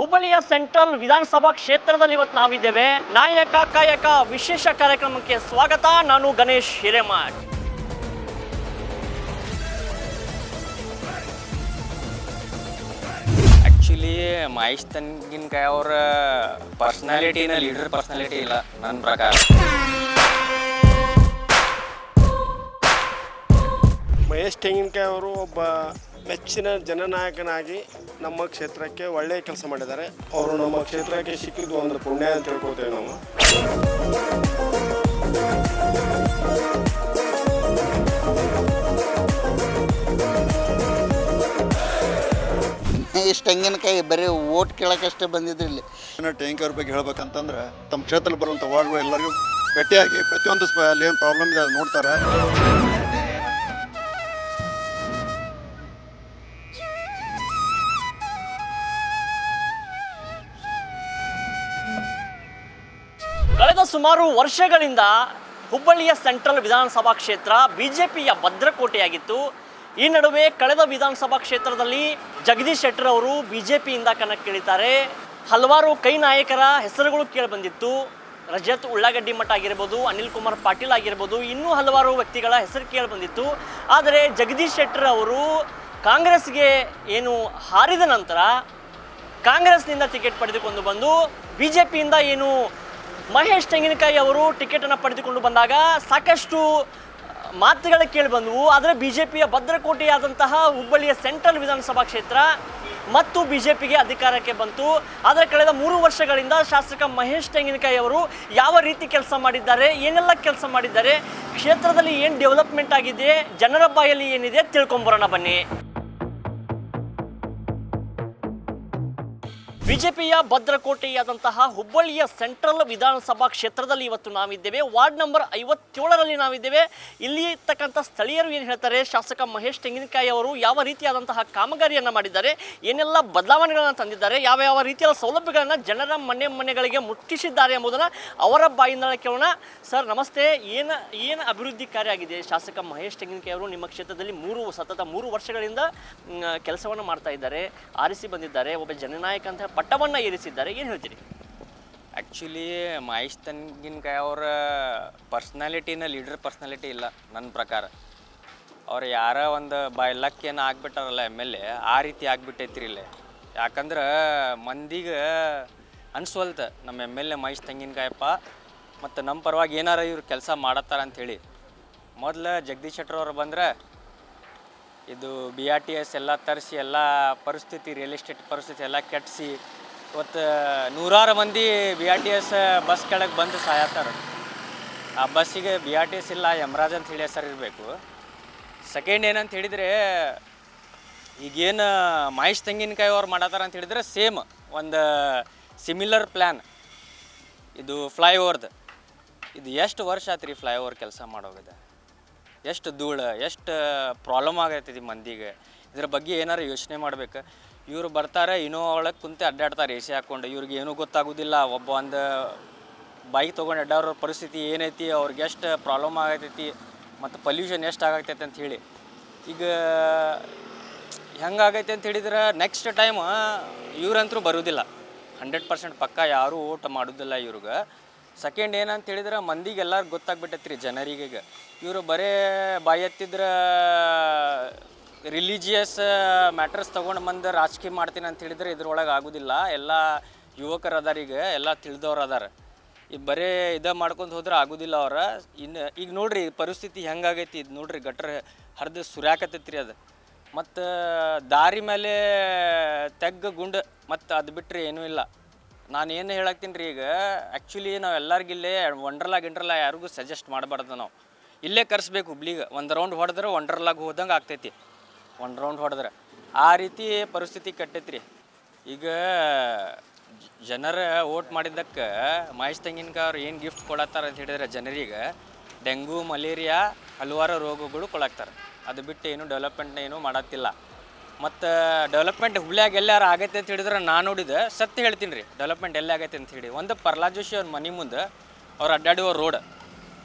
ಹುಬ್ಬಳ್ಳಿಯ ಸೆಂಟ್ರಲ್ ವಿಧಾನಸಭಾ ಕ್ಷೇತ್ರದಲ್ಲಿ ಇವತ್ತು ನಾವಿದ್ದೇವೆ. ನಾಯಕ ಕಾಯಕ ವಿಶೇಷ ಕಾರ್ಯಕ್ರಮಕ್ಕೆ ಸ್ವಾಗತ. ನಾನು ಗಣೇಶ್ ಹಿರೇಮಠ್. ಆ್ಯಕ್ಚುಲಿ ಮಹೇಶ್ ತೆಂಗಿನಕಾಯಿ ಅವರ ಪರ್ಸ್ನಾಲಿಟಿನ ಲೀಡರ್ ಪರ್ಸ್ನಾಲಿಟಿ ಇಲ್ಲ ನನ್ನ ಪ್ರಕಾರ. ಮಹೇಶ್ ತೆಂಗಿನಕಾಯಿ ಅವರು ಒಬ್ಬ ಮೆಚ್ಚಿನ ಜನನಾಯಕನಾಗಿ ನಮ್ಮ ಕ್ಷೇತ್ರಕ್ಕೆ ಒಳ್ಳೆಯ ಕೆಲಸ ಮಾಡಿದ್ದಾರೆ. ಅವರು ನಮ್ಮ ಕ್ಷೇತ್ರಕ್ಕೆ ಸಿಕ್ಕಿದ್ದು ಒಂದು ಪುಣ್ಯ ಅಂತ ತಿಳ್ಕೊತೇವೆ ನಾವು. ಮಹೇಶ್ ತೆಂಗಿನಕಾಯಿ ಬರೀ ಓಟ್ ಕೇಳೋಕ್ಕಷ್ಟೇ ಬಂದಿದ್ರು ಇಲ್ಲಿ. ಟ್ಯಾಂಕರ್ ಬಗ್ಗೆ ಹೇಳ್ಬೇಕಂತಂದ್ರೆ ತಮ್ಮ ಕ್ಷೇತ್ರದಲ್ಲಿ ಬರುವಂಥ ವಾರ್ಡ್ಗಳು ಎಲ್ಲರಿಗೂ ಭೇಟಿಯಾಗಿ ಪ್ರತಿಯೊಂದು ಅಲ್ಲಿ ಏನು ಪ್ರಾಬ್ಲಮ್ ಇದೆ ನೋಡ್ತಾರೆ. ಕಳೆದ ಸುಮಾರು ವರ್ಷಗಳಿಂದ ಹುಬ್ಬಳ್ಳಿಯ ಸೆಂಟ್ರಲ್ ವಿಧಾನಸಭಾ ಕ್ಷೇತ್ರ ಬಿಜೆಪಿಯ ಭದ್ರಕೋಟೆಯಾಗಿತ್ತು. ಈ ನಡುವೆ ಕಳೆದ ವಿಧಾನಸಭಾ ಕ್ಷೇತ್ರದಲ್ಲಿ ಜಗದೀಶ್ ಶೆಟ್ಟರ್ ಅವರು ಬಿಜೆಪಿಯಿಂದ ಕಣಕ್ಕಿಳಿತಾರೆ. ಹಲವಾರು ಕೈ ನಾಯಕರ ಹೆಸರುಗಳು ಕೇಳಿಬಂದಿತ್ತು. ರಜತ್ ಉಳ್ಳಾಗಡ್ಡಿ ಮಠ ಆಗಿರ್ಬೋದು, ಅನಿಲ್ ಕುಮಾರ್ ಪಾಟೀಲ್ ಆಗಿರ್ಬೋದು, ಇನ್ನೂ ಹಲವಾರು ವ್ಯಕ್ತಿಗಳ ಹೆಸರು ಕೇಳಿಬಂದಿತ್ತು. ಆದರೆ ಜಗದೀಶ್ ಶೆಟ್ಟರ್ ಅವರು ಕಾಂಗ್ರೆಸ್ಗೆ ಏನು ಹಾರಿದ ನಂತರ ಕಾಂಗ್ರೆಸ್ನಿಂದ ಟಿಕೆಟ್ ಪಡೆದುಕೊಂಡು ಬಂದು ಬಿಜೆಪಿಯಿಂದ ಏನು ಮಹೇಶ್ ತೆಂಗಿನಕಾಯಿ ಅವರು ಟಿಕೆಟನ್ನು ಪಡೆದುಕೊಂಡು ಬಂದಾಗ ಸಾಕಷ್ಟು ಮಾತುಗಳು ಕೇಳಿಬಂದವು. ಆದರೆ ಬಿಜೆಪಿಯ ಭದ್ರಕೋಟೆಯಾದಂತಹ ಹುಬ್ಬಳ್ಳಿಯ ಸೆಂಟ್ರಲ್ ವಿಧಾನಸಭಾ ಕ್ಷೇತ್ರ ಮತ್ತು ಬಿಜೆಪಿಗೆ ಅಧಿಕಾರಕ್ಕೆ ಬಂತು. ಆದರೆ ಕಳೆದ 3 ವರ್ಷಗಳಿಂದ ಶಾಸಕ ಮಹೇಶ್ ತೆಂಗಿನಕಾಯಿ ಅವರು ಯಾವ ರೀತಿ ಕೆಲಸ ಮಾಡಿದ್ದಾರೆ, ಏನೆಲ್ಲ ಕೆಲಸ ಮಾಡಿದ್ದಾರೆ, ಕ್ಷೇತ್ರದಲ್ಲಿ ಏನು ಡೆವಲಪ್ಮೆಂಟ್ ಆಗಿದೆ, ಜನರ ಬಾಯಲ್ಲಿ ಏನಿದೆ ತಿಳ್ಕೊಂಬರೋಣ ಬನ್ನಿ. ಬಿಜೆಪಿಯ ಭದ್ರಕೋಟೆಯಾದಂತಹ ಹುಬ್ಬಳ್ಳಿಯ ಸೆಂಟ್ರಲ್ ವಿಧಾನಸಭಾ ಕ್ಷೇತ್ರದಲ್ಲಿ ಇವತ್ತು ನಾವಿದ್ದೇವೆ. ವಾರ್ಡ್ ನಂಬರ್ 57ರಲ್ಲಿ ನಾವಿದ್ದೇವೆ. ಇಲ್ಲಿ ಇರ್ತಕ್ಕಂಥ ಸ್ಥಳೀಯರು ಏನು ಹೇಳ್ತಾರೆ, ಶಾಸಕ ಮಹೇಶ್ ತೆಂಗಿನಕಾಯಿ ಅವರು ಯಾವ ರೀತಿಯಾದಂತಹ ಕಾಮಗಾರಿಯನ್ನು ಮಾಡಿದ್ದಾರೆ, ಏನೆಲ್ಲ ಬದಲಾವಣೆಗಳನ್ನು ತಂದಿದ್ದಾರೆ, ಯಾವ ರೀತಿಯ ಸೌಲಭ್ಯಗಳನ್ನು ಜನರ ಮನೆಗಳಿಗೆ ಮುಟ್ಟಿಸಿದ್ದಾರೆ ಎಂಬುದನ್ನು ಅವರ ಬಾಯಿಂದ ಕೇಳೋಣ. ಸರ್ ನಮಸ್ತೆ. ಏನು ಅಭಿವೃದ್ಧಿ ಕಾರ್ಯ ಆಗಿದೆ ಶಾಸಕ ಮಹೇಶ್ ತೆಂಗಿನಕಾಯಿ ಅವರು ನಿಮ್ಮ ಕ್ಷೇತ್ರದಲ್ಲಿ ಸತತ 3 ವರ್ಷಗಳಿಂದ ಕೆಲಸವನ್ನು ಮಾಡ್ತಾ ಇದ್ದಾರೆ, ಆರಿಸಿ ಬಂದಿದ್ದಾರೆ, ಒಬ್ಬ ಜನನಾಯಕ ಅಂತ ಪಟ್ಟವನ್ನು ಏರಿಸಿದ್ದಾರೆ, ಏನು ಹೇಳ್ತೀರಿ? ಆ್ಯಕ್ಚುಲಿ ಮಹೇಶ್ ತೆಂಗಿನಕಾಯಿ ಅವರ ಪರ್ಸ್ನಾಲಿಟಿನ ಲೀಡರ್ ಪರ್ಸ್ನಾಲಿಟಿ ಇಲ್ಲ ನನ್ನ ಪ್ರಕಾರ. ಅವ್ರು ಯಾರ ಒಂದು ಲಕ್ಕೇನು ಆಗ್ಬಿಟ್ಟಾರಲ್ಲ MLA, ಆ ರೀತಿ ಆಗ್ಬಿಟ್ಟೈತ್ರಿ ಇಲ್ಲೇ. ಯಾಕಂದ್ರೆ ಮಂದಿಗೆ ಅನ್ಸೋಲ್ತ ನಮ್ಮ MLA ಮಹೇಶ್ ತೆಂಗಿನಕಾಯಪ್ಪ ಮತ್ತು ನಮ್ಮ ಪರವಾಗಿ ಏನಾರ ಇವ್ರು ಕೆಲಸ ಮಾಡತ್ತಾರ ಅಂಥೇಳಿ. ಮೊದಲು ಜಗದೀಶ್ ಶೆಟ್ಟರ್ ಅವ್ರು ಬಂದ್ರೆ ಇದು BRTS ಎಲ್ಲ ತರಿಸಿ ಎಲ್ಲ ಪರಿಸ್ಥಿತಿ, ರಿಯಲ್ ಎಸ್ಟೇಟ್ ಪರಿಸ್ಥಿತಿ ಎಲ್ಲ ಕೆಟ್ಟಿಸಿ ಇವತ್ತು ನೂರಾರು ಮಂದಿ BRTS ಬಸ್ ಕೆಳಗೆ ಬಂದು ಸಾಯತ್ತಾರ. ಆ ಬಸ್ಸಿಗೆ BRTS ಇಲ್ಲ, ಯಮರಾಜ್ ಅಂತ ಹೇಳಿ ಹೆಸರು ಇರಬೇಕು. ಸೆಕೆಂಡ್ ಏನಂತ ಹೇಳಿದರೆ, ಈಗೇನು ಮಹೇಶ್ ತೆಂಗಿನಕಾಯಿ ಅವ್ರು ಮಾಡತ್ತಾರ ಅಂತ ಹೇಳಿದರೆ ಸೇಮ್ ಒಂದು ಸಿಮಿಲರ್ ಪ್ಲ್ಯಾನ್. ಇದು ಫ್ಲೈಓವರ್ದು ಇದು ಎಷ್ಟು ವರ್ಷ ಆತ್ರಿ ಫ್ಲೈಓವರ್ ಕೆಲಸ ಮಾಡೋಗಿದೆ, ಎಷ್ಟು ಧೂಳು, ಎಷ್ಟು ಪ್ರಾಬ್ಲಮ್ ಆಗೈತಿ ಮಂದಿಗೆ. ಇದ್ರ ಬಗ್ಗೆ ಏನಾರು ಯೋಚನೆ ಮಾಡ್ಬೇಕು. ಇವರು ಬರ್ತಾರೆ ಇನೋವಾ ಒಳಗೆ ಕುಂತೆ ಅಡ್ಡಾಡ್ತಾರೆ AC ಹಾಕ್ಕೊಂಡು. ಇವ್ರಿಗೆ ಏನೂ ಗೊತ್ತಾಗೋದಿಲ್ಲ. ಒಂದು ಬೈಕ್ ತೊಗೊಂಡು ಅಡ್ಡಾಡೋ ಪರಿಸ್ಥಿತಿ ಏನೈತಿ, ಅವ್ರಿಗೆ ಎಷ್ಟು ಪ್ರಾಬ್ಲಮ್ ಆಗತೈತಿ ಮತ್ತು ಪೊಲ್ಯೂಷನ್ ಎಷ್ಟು ಆಗತೈತಿ ಅಂತ ಹೇಳಿ. ಈಗ ಹೆಂಗಾಗೈತೆ ಅಂತ ಹೇಳಿದ್ರೆ ನೆಕ್ಸ್ಟ್ ಟೈಮ್ ಇವ್ರಂತರೂ ಬರೋದಿಲ್ಲ 100% ಪಕ್ಕ. ಯಾರೂ ಓಟ್ ಮಾಡೋದಿಲ್ಲ ಇವ್ರಿಗೆ. ಸೆಕೆಂಡ್ ಏನಂತ ಹೇಳಿದ್ರೆ ಮಂದಿಗೆ ಎಲ್ಲರಿಗೂ ಗೊತ್ತಾಗ್ಬಿಟ್ಟೈತ್ರಿ ಜನರಿಗೆ. ಇವರು ಬರೇ ಬಾಯಿ ಎತ್ತಿದ್ರೆ ರಿಲಿಜಿಯಸ್ ಮ್ಯಾಟರ್ಸ್ ತೊಗೊಂಡು ಬಂದು ರಾಜಕೀಯ ಮಾಡ್ತೀನಿ ಅಂತ ಹೇಳಿದ್ರೆ ಇದ್ರೊಳಗೆ ಆಗೋದಿಲ್ಲ. ಎಲ್ಲ ಯುವಕರು ಅದಾರೀಗ, ಎಲ್ಲ ತಿಳಿದವ್ರು ಅದಾರ. ಈಗ ಬರೇ ಮಾಡ್ಕೊಂಡು ಹೋದ್ರೆ ಆಗೋದಿಲ್ಲ ಅವ್ರ. ಇನ್ನು ಈಗ ನೋಡ್ರಿ ಪರಿಸ್ಥಿತಿ ಹೆಂಗಾಗೈತಿ, ಇದು ನೋಡ್ರಿ ಗಟ್ರ ಹರಿದು ಸುರ್ಯಾಕತ್ತೈತ್ರಿ ಅದು. ಮತ್ತು ದಾರಿ ಮೇಲೆ ಗುಂಡು ಮತ್ತು ಅದು ಬಿಟ್ಟರೆ ಏನೂ ಇಲ್ಲ. ನಾನು ಏನು ಹೇಳಾಕ್ತೀನಿ ರೀ, ಈಗ ಆ್ಯಕ್ಚುಲಿ ನಾವು ಎಲ್ಲರಿಗಿಲ್ಲೇ ವಂಡರ್ಲಾ ಯಾರಿಗೂ ಸಜೆಸ್ಟ್ ಮಾಡಬಾರ್ದು. ನಾವು ಇಲ್ಲೇ ಕರೆಸ್ಬೇಕು ಹುಬ್ಳಿಗೆ. ಒಂದು ರೌಂಡ್ ಹೊಡೆದ್ರೆ ವಂಡರ್ಲಾಗೆ ಹೋದಂಗೆ ಆಗ್ತೈತಿ. 1 ರೌಂಡ್ ಹೊಡೆದ್ರೆ ಆ ರೀತಿ ಪರಿಸ್ಥಿತಿ ಕಟ್ಟೈತ್ರಿ. ಈಗ ಜನರ ಓಟ್ ಮಾಡಿದ್ದಕ್ಕೆ ಮಹೇಶ್ ತೆಂಗಿನಕಾಯಿ ಅವ್ರು ಏನು ಗಿಫ್ಟ್ ಕೊಡತ್ತಾರ ಅಂತ ಹೇಳಿದ್ರೆ ಜನರಿಗೆ ಡೆಂಗು, ಮಲೇರಿಯಾ, ಹಲವಾರು ರೋಗಗಳು ಕೊಡಾಕ್ತಾರೆ. ಅದು ಬಿಟ್ಟು ಏನು ಡೆವಲಪ್ಮೆಂಟ್ನ ಏನೂ ಮಾಡತ್ತಿಲ್ಲ. ಮತ್ತು ಡೆವಲಪ್ಮೆಂಟ್ ಹುಬ್ಳಿಯಾಗ ಎಲ್ಲಾರು ಆಗೈತೆ ಅಂತ ಹೇಳಿದ್ರೆ ನಾನು ನೋಡಿದೆ, ಸತ್ಯ ಹೇಳ್ತೀನಿ ರೀ, ಡೆವಲಪ್ಮೆಂಟ್ ಎಲ್ಲ ಆಗೈತೆ ಅಂತ ಹೇಳಿ. ಒಂದು ಪ್ರಹ್ಲಾದ್ ಜೋಶಿ ಅವ್ರ ಮನೆ ಮುಂದೆ ಅವ್ರು ಅಡ್ಡಾಡುವ ರೋಡ್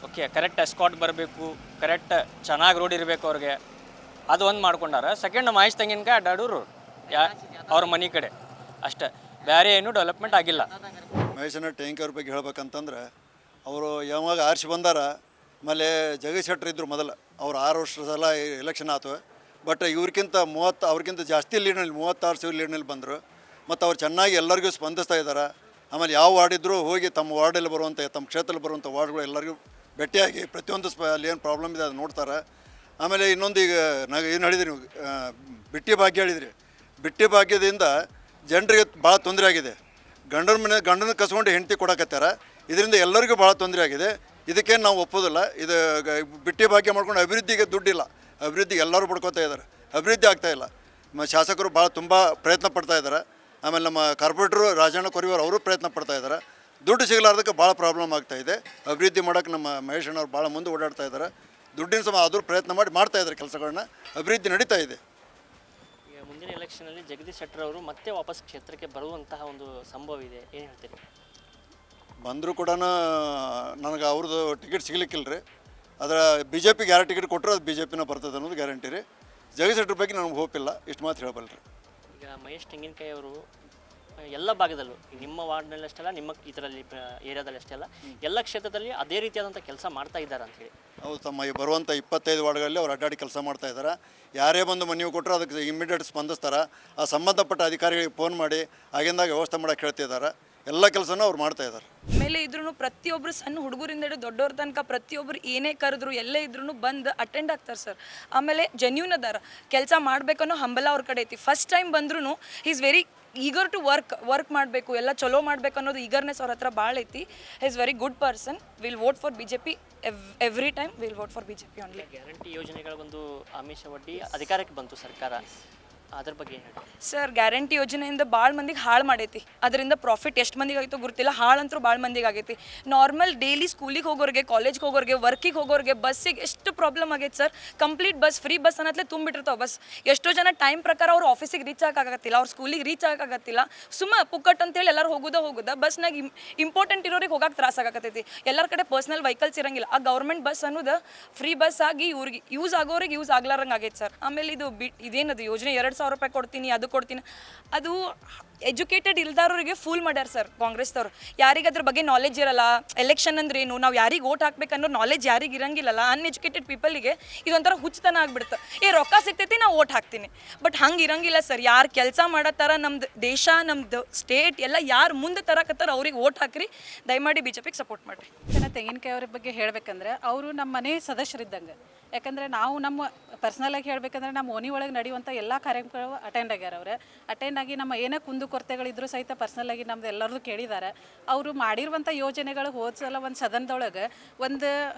ಓಕೆ, ಕರೆಕ್ಟ್ ಎಸ್ಕಾಟ್ ಬರಬೇಕು, ಕರೆಕ್ಟ್ ಚೆನ್ನಾಗಿ ರೋಡ್ ಇರಬೇಕು ಅವ್ರಿಗೆ, ಅದು ಒಂದು ಮಾಡ್ಕೊಂಡಾರ. ಸೆಕೆಂಡ್ ಮಹೇಶ್ ತೆಂಗಿನಕಾಯಿ ಅಡ್ಡಾಡೋರು ಅವ್ರ ಮನೆ ಕಡೆ ಅಷ್ಟೇ. ಬೇರೆ ಏನೂ ಡೆವಲಪ್ಮೆಂಟ್ ಆಗಿಲ್ಲ. ಮಹೇಶನ ಟ್ಯಾಂಕ್ ಅವ್ರ ಬಗ್ಗೆ ಹೇಳ್ಬೇಕಂತಂದ್ರೆ ಅವರು ಯಾವಾಗ ಆರಿಸಿ ಬಂದಾರ. ಆಮೇಲೆ ಜಗದೀಶ್ ಶೆಟ್ಟರ್ ಇದ್ದರು ಮೊದಲು, ಅವ್ರು 6 ವರ್ಷ ಸಲ ಎಲೆಕ್ಷನ್ ಆಯ್ತು. ಬಟ್ ಅವ್ರಿಗಿಂತ ಜಾಸ್ತಿ ಲೀಡ್ನಲ್ಲಿ 36 ಲೀಡ್ನಲ್ಲಿ ಬಂದರು. ಮತ್ತು ಅವ್ರು ಚೆನ್ನಾಗಿ ಎಲ್ಲರಿಗೂ ಸ್ಪಂದಿಸ್ತಾ ಇದ್ದಾರೆ. ಆಮೇಲೆ ಯಾವ ವಾರ್ಡ್ ಇದ್ದರೂ ಹೋಗಿ ತಮ್ಮ ವಾರ್ಡಲ್ಲಿ ಬರುವಂಥ, ತಮ್ಮ ಕ್ಷೇತ್ರದಲ್ಲಿ ಬರುವಂಥ ವಾರ್ಡ್ಗಳು ಎಲ್ಲರಿಗೂ ಭೇಟಿಯಾಗಿ ಪ್ರತಿಯೊಂದು ಅಲ್ಲಿ ಏನು ಪ್ರಾಬ್ಲಮ್ ಇದೆ ಅದು ನೋಡ್ತಾರೆ. ಆಮೇಲೆ ಇನ್ನೊಂದು ಈಗ ಏನು ಹೇಳಿದ್ರಿ ನೀವು, ಬಿಟ್ಟಿ ಭಾಗ್ಯ ಹೇಳಿದ್ರಿ. ಬಿಟ್ಟಿ ಭಾಗ್ಯದಿಂದ ಜನರಿಗೆ ಭಾಳ ತೊಂದರೆ ಆಗಿದೆ. ಗಂಡನ ಕಸ್ಕೊಂಡು ಹೆಂಡತಿ ಕೊಡಕತ್ತಾರ. ಇದರಿಂದ ಎಲ್ಲರಿಗೂ ಭಾಳ ತೊಂದರೆ ಆಗಿದೆ. ಇದಕ್ಕೇನು ನಾವು ಒಪ್ಪೋದಿಲ್ಲ. ಇದು ಬಿಟ್ಟಿ ಭಾಗ್ಯ ಮಾಡ್ಕೊಂಡು ಅಭಿವೃದ್ಧಿಗೆ ದುಡ್ಡಿಲ್ಲ. ಅಭಿವೃದ್ಧಿ ಎಲ್ಲರೂ ಪಡ್ಕೋತಾ ಇದ್ದಾರೆ, ಅಭಿವೃದ್ಧಿ ಆಗ್ತಾಯಿಲ್ಲ. ಶಾಸಕರು ಭಾಳ ತುಂಬ ಪ್ರಯತ್ನ ಪಡ್ತಾ ಇದ್ದಾರೆ. ಆಮೇಲೆ ನಮ್ಮ ಕಾರ್ಪೊರೇಟ್ರು ರಾಜಣ್ಣ ಕೊರಿಯವರು ಅವರು ಪ್ರಯತ್ನ ಪಡ್ತಾ ಇದ್ದಾರೆ. ದುಡ್ಡು ಸಿಗಲಾರ್ದಕ್ಕೆ ಭಾಳ ಪ್ರಾಬ್ಲಮ್ ಆಗ್ತಾಯಿದೆ. ಅಭಿವೃದ್ಧಿ ಮಾಡೋಕ್ಕೆ ನಮ್ಮ ಮಹೇಶ್ ಅಣ್ಣವ್ರು ಭಾಳ ಮುಂದೆ ಓಡಾಡ್ತಾ ಇದ್ದಾರೆ. ದುಡ್ಡಿನ ಸಮ ಆದರೂ ಪ್ರಯತ್ನ ಮಾಡ್ತಾ ಇದ್ದಾರೆ ಕೆಲಸಗಳನ್ನ. ಅಭಿವೃದ್ಧಿ ನಡೀತಾ ಇದೆ. ಈಗ ಮುಂದಿನ ಎಲೆಕ್ಷನಲ್ಲಿ ಜಗದೀಶ್ ಶೆಟ್ಟರ್ ಅವರು ಮತ್ತೆ ವಾಪಸ್ ಕ್ಷೇತ್ರಕ್ಕೆ ಬರುವಂತಹ ಒಂದು ಸಂಭವ ಇದೆ, ಏನು ಹೇಳ್ತೀರಿ? ಬಂದರೂ ಕೂಡ ನನಗೆ ಅವ್ರದ್ದು ಟಿಕೆಟ್ ಸಿಗಲಿಕ್ಕಿಲ್ಲ ರೀ. ಅದರ ಬಿ ಜೆ ಪಿಗೆ ಯಾರು ಟಿಕೆಟ್ ಕೊಟ್ಟರು ಅದು ಬಿ ಜೆ ಪಿನ ಬರ್ತದೆ ಅನ್ನೋದು ಗ್ಯಾರಂಟಿ ರೀ. ಜಗದೀಶ್ ಶೆಟ್ಟರ್ ಬಗ್ಗೆ ನನಗೆ ಹೋಪ್ ಇಲ್ಲ, ಇಷ್ಟು ಮಾತು ಹೇಳಬಲ್ರಿ. ಈಗ ಮಹೇಶ್ ತೆಂಗಿನಕಾಯಿ ಅವರು ಎಲ್ಲ ಭಾಗದಲ್ಲೂ, ನಿಮ್ಮ ವಾರ್ಡ್ನಲ್ಲಿ ಅಷ್ಟೇ ಅಲ್ಲ, ನಿಮ್ಮ ಇದರಲ್ಲಿ ಏರಿಯಾದಲ್ಲಿ ಅಷ್ಟೇ ಅಲ್ಲ, ಎಲ್ಲ ಕ್ಷೇತ್ರದಲ್ಲಿ ಅದೇ ರೀತಿಯಾದಂಥ ಕೆಲಸ ಮಾಡ್ತಾ ಇದ್ದಾರೆ ಅಂಥೇಳಿ. ಹೌದು, ತಮ್ಮ ಬರುವಂಥ 25 ವಾರ್ಡ್ಗಳಲ್ಲಿ ಅವ್ರು ಅಡ್ಡಾಡಿ ಕೆಲಸ ಮಾಡ್ತಾ ಇದ್ದಾರೆ. ಯಾರೇ ಬಂದು ಮನವಿ ಕೊಟ್ಟರು ಅದಕ್ಕೆ ಇಮ್ಮಿಡಿಯೇಟ್ ಸ್ಪಂದಿಸ್ತಾರೆ. ಆ ಸಂಬಂಧಪಟ್ಟ ಅಧಿಕಾರಿಗಳಿಗೆ ಫೋನ್ ಮಾಡಿ ಆಗಿಂದಾಗ ವ್ಯವಸ್ಥೆ ಮಾಡೋಕ್ಕೆ ಹೇಳ್ತಿದ್ದಾರೆ. ಎಲ್ಲ ಕೆಲಸನೂ ಅವ್ರು ಮಾಡ್ತಾ ಇದ್ದಾರೆ. ಮೇಲೆ ಇದ್ರೂ ಪ್ರತಿಯೊಬ್ಬರು ಸಣ್ಣ ಹುಡುಗರಿಂದ ಹಿಡಿದು ದೊಡ್ಡವ್ರ ತನಕ ಪ್ರತಿಯೊಬ್ಬರು ಏನೇ ಕರೆದ್ರು ಎಲ್ಲೇ ಇದ್ರೂ ಬಂದು ಅಟೆಂಡ್ ಆಗ್ತಾರೆ ಸರ್. ಆಮೇಲೆ ಜೆನ್ಯೂನ್ ಅದಾರ, ಕೆಲಸ ಮಾಡಬೇಕನ್ನೋ ಹಂಬಲ ಅವ್ರ ಕಡೆ ಐತಿ. ಫಸ್ಟ್ ಟೈಮ್ ಬಂದ್ರೂ is very eager to work ಮಾಡಬೇಕು, ಎಲ್ಲ ಚಲೋ ಮಾಡಬೇಕು ಅನ್ನೋದು ಈಗರ್ನೆಸ್ ಅವ್ರ ಹತ್ರ ಭಾಳ ಐತಿ. Is very good person. Will vote for BJP every time. Will vote for BJP only. Guarantee ಯೋಜನೆಗಳ ಒಂದು ಆಮಿಷ ಒಡ್ಡಿ ಅಧಿಕಾರಕ್ಕೆ ಬಂತು ಸರ್ಕಾರ, ಅದ್ರ ಬಗ್ಗೆ ಏನು ಹೇಳಿ? ಸರ್, ಗ್ಯಾರಂಟಿ ಯೋಜನೆಯಿಂದ ಭಾಳ ಮಂದಿಗೆ ಹಾಳು ಮಾಡೈತಿ. ಅದರಿಂದ ಪ್ರಾಫಿಟ್ ಎಷ್ಟು ಮಂದಿಗೆ ಆಯಿತು ಗೊತ್ತಿಲ್ಲ, ಹಾಳಂತರೂ ಭಾಳ ಮಂದಿಗೆ ಆಗೈತಿ. ನಾರ್ಮಲ್ ಡೈಲಿ ಸ್ಕೂಲಿಗೆ ಹೋಗೋರಿಗೆ, ಕಾಲೇಜ್ಗೆ ಹೋಗೋರಿಗೆ, ವರ್ಕಿಗೆ ಹೋಗೋರಿಗೆ, ಬಸ್ಸಿಗೆ ಎಷ್ಟು ಪ್ರಾಬ್ಲಮ್ ಆಗೈತೆ sir. Complete bus, free bus ಅನ್ನತ್ಲೇ ತುಂಬಿಟ್ಟಿರ್ತಾವೆ ಬಸ್. ಎಷ್ಟೋ ಜನ ಟೈಮ್ ಪ್ರಕಾರ ಅವ್ರು ಆಫೀಸಿಗೆ ರೀಚ್ ಆಗೋಕ್ಕಾಗತ್ತಿಲ್ಲ, ಅವ್ರ ಸ್ಕೂಲಿಗೆ ರೀಚ್ ಆಗೋಕ್ಕಾಗತ್ತಿಲ್ಲ. ಪುಕ್ಕಟ್ ಅಂತೇಳಿ ಎಲ್ಲರೂ ಹೋಗೋದ ಬಸ್ನಾಗ ಇಂಪಾರ್ಟೆಂಟ್ ಇರೋರಿಗೆ ಹೋಗಕ್ಕೆ ತ್ರಾಸ ಆಗತ್ತೈತಿ. ಎಲ್ಲರ ಕಡೆ ಪರ್ಸ್ನಲ್ ವೆಹಿಕಲ್ಸ್ ಇರಂಗಿಲ್ಲ. ಆ ಗೌರ್ಮೆಂಟ್ ಬಸ್ ಅನ್ನೋದು ಫ್ರೀ ಬಸ್ ಆಗಿ ಇವ್ರಿಗೆ ಯೂಸ್ ಆಗೋರಿಗೆ ಯೂಸ್ ಆಗ್ಲಾರಂಗೆ ಆಗೈತೆ ಸರ್. ಆಮೇಲೆ ಇದೇನದು ಯೋಜನೆ 2,000 ರೂಪಾಯಿ ಕೊಡ್ತೀನಿ, ಅದು ಕೊಡ್ತೀನಿ, ಅದು ಎಜುಕೇಟೆಡ್ ಇಲ್ದಾರೋರಿಗೆ ಫೂಲ್ ಮಾಡ್ಯಾರ ಸರ್ ಕಾಂಗ್ರೆಸ್ದವ್ರು. ಯಾರಿಗೆ ಅದ್ರ ಬಗ್ಗೆ ನಾಲೆಜ್ ಇರಲ್ಲ, ಎಲೆಕ್ಷನ್ ಅಂದ್ರೆ ಏನು, ನಾವು ಯಾರಿಗೆ ಓಟ್ ಹಾಕ್ಬೇಕನ್ನೋ ನಾಲೆಜ್ ಯಾರಿಗೆ ಇರಂಗಿಲ್ಲಲ್ಲ, ಅನ್ಎಜುಕೇಟೆಡ್ ಪೀಪಲ್ಗೆ ಇದೊಂಥರ ಹುಚ್ಚತನ ಆಗ್ಬಿಡುತ್ತೆ. ರೊಕ್ಕ ಸಿಗ್ತೈತಿ ನಾವು ಓಟ್ ಹಾಕ್ತೀನಿ. ಬಟ್ ಹಂಗೆ ಇರಂಗಿಲ್ಲ ಸರ್. ಯಾರು ಕೆಲಸ ಮಾಡತ್ತಾರ, ನಮ್ದು ದೇಶ, ನಮ್ದು ಸ್ಟೇಟ್ ಎಲ್ಲ ಯಾರು ಮುಂದೆ ತರಕತ್ತಾರ ಅವ್ರಿಗೆ ಓಟ್ ಹಾಕ್ರಿ. ದಯಮಾಡಿ BJPಗೆ ಸಪೋರ್ಟ್ ಮಾಡಿರಿ. ತೆಂಗಿನಕಾಯಿ ಅವ್ರ ಬಗ್ಗೆ ಹೇಳ್ಬೇಕಂದ್ರೆ ಅವರು ನಮ್ಮ ಮನೆ ಸದಸ್ಯರಿದ್ದಂಗೆ. ಯಾಕಂದರೆ ನಾವು ನಮ್ಮ ಪರ್ಸ್ನಲಾಗಿ ಹೇಳ್ಬೇಕಂದ್ರೆ ನಮ್ಮ ಓಣಿ ಒಳಗೆ ನಡೆಯುವಂಥ ಎಲ್ಲ ಕಾರ್ಯಕ್ರಮ ಅಟೆಂಡ್ ಆಗ್ಯಾರ. ಅವ್ರೆ ಅಟೆಂಡ್ ಆಗಿ ನಮ್ಮ ಏನೇ ಕುಂದುಕೊರತೆಗಳಿದ್ರು ಸಹಿತ ಪರ್ಸ್ನಲಾಗಿ ನಮ್ದು ಎಲ್ಲರದು ಕೇಳಿದ್ದಾರೆ. ಅವರು ಮಾಡಿರುವಂಥ ಯೋಜನೆಗಳು ಹೋದ ಸಲ ಒಂದು ಸದನದೊಳಗೆ ಒಂದು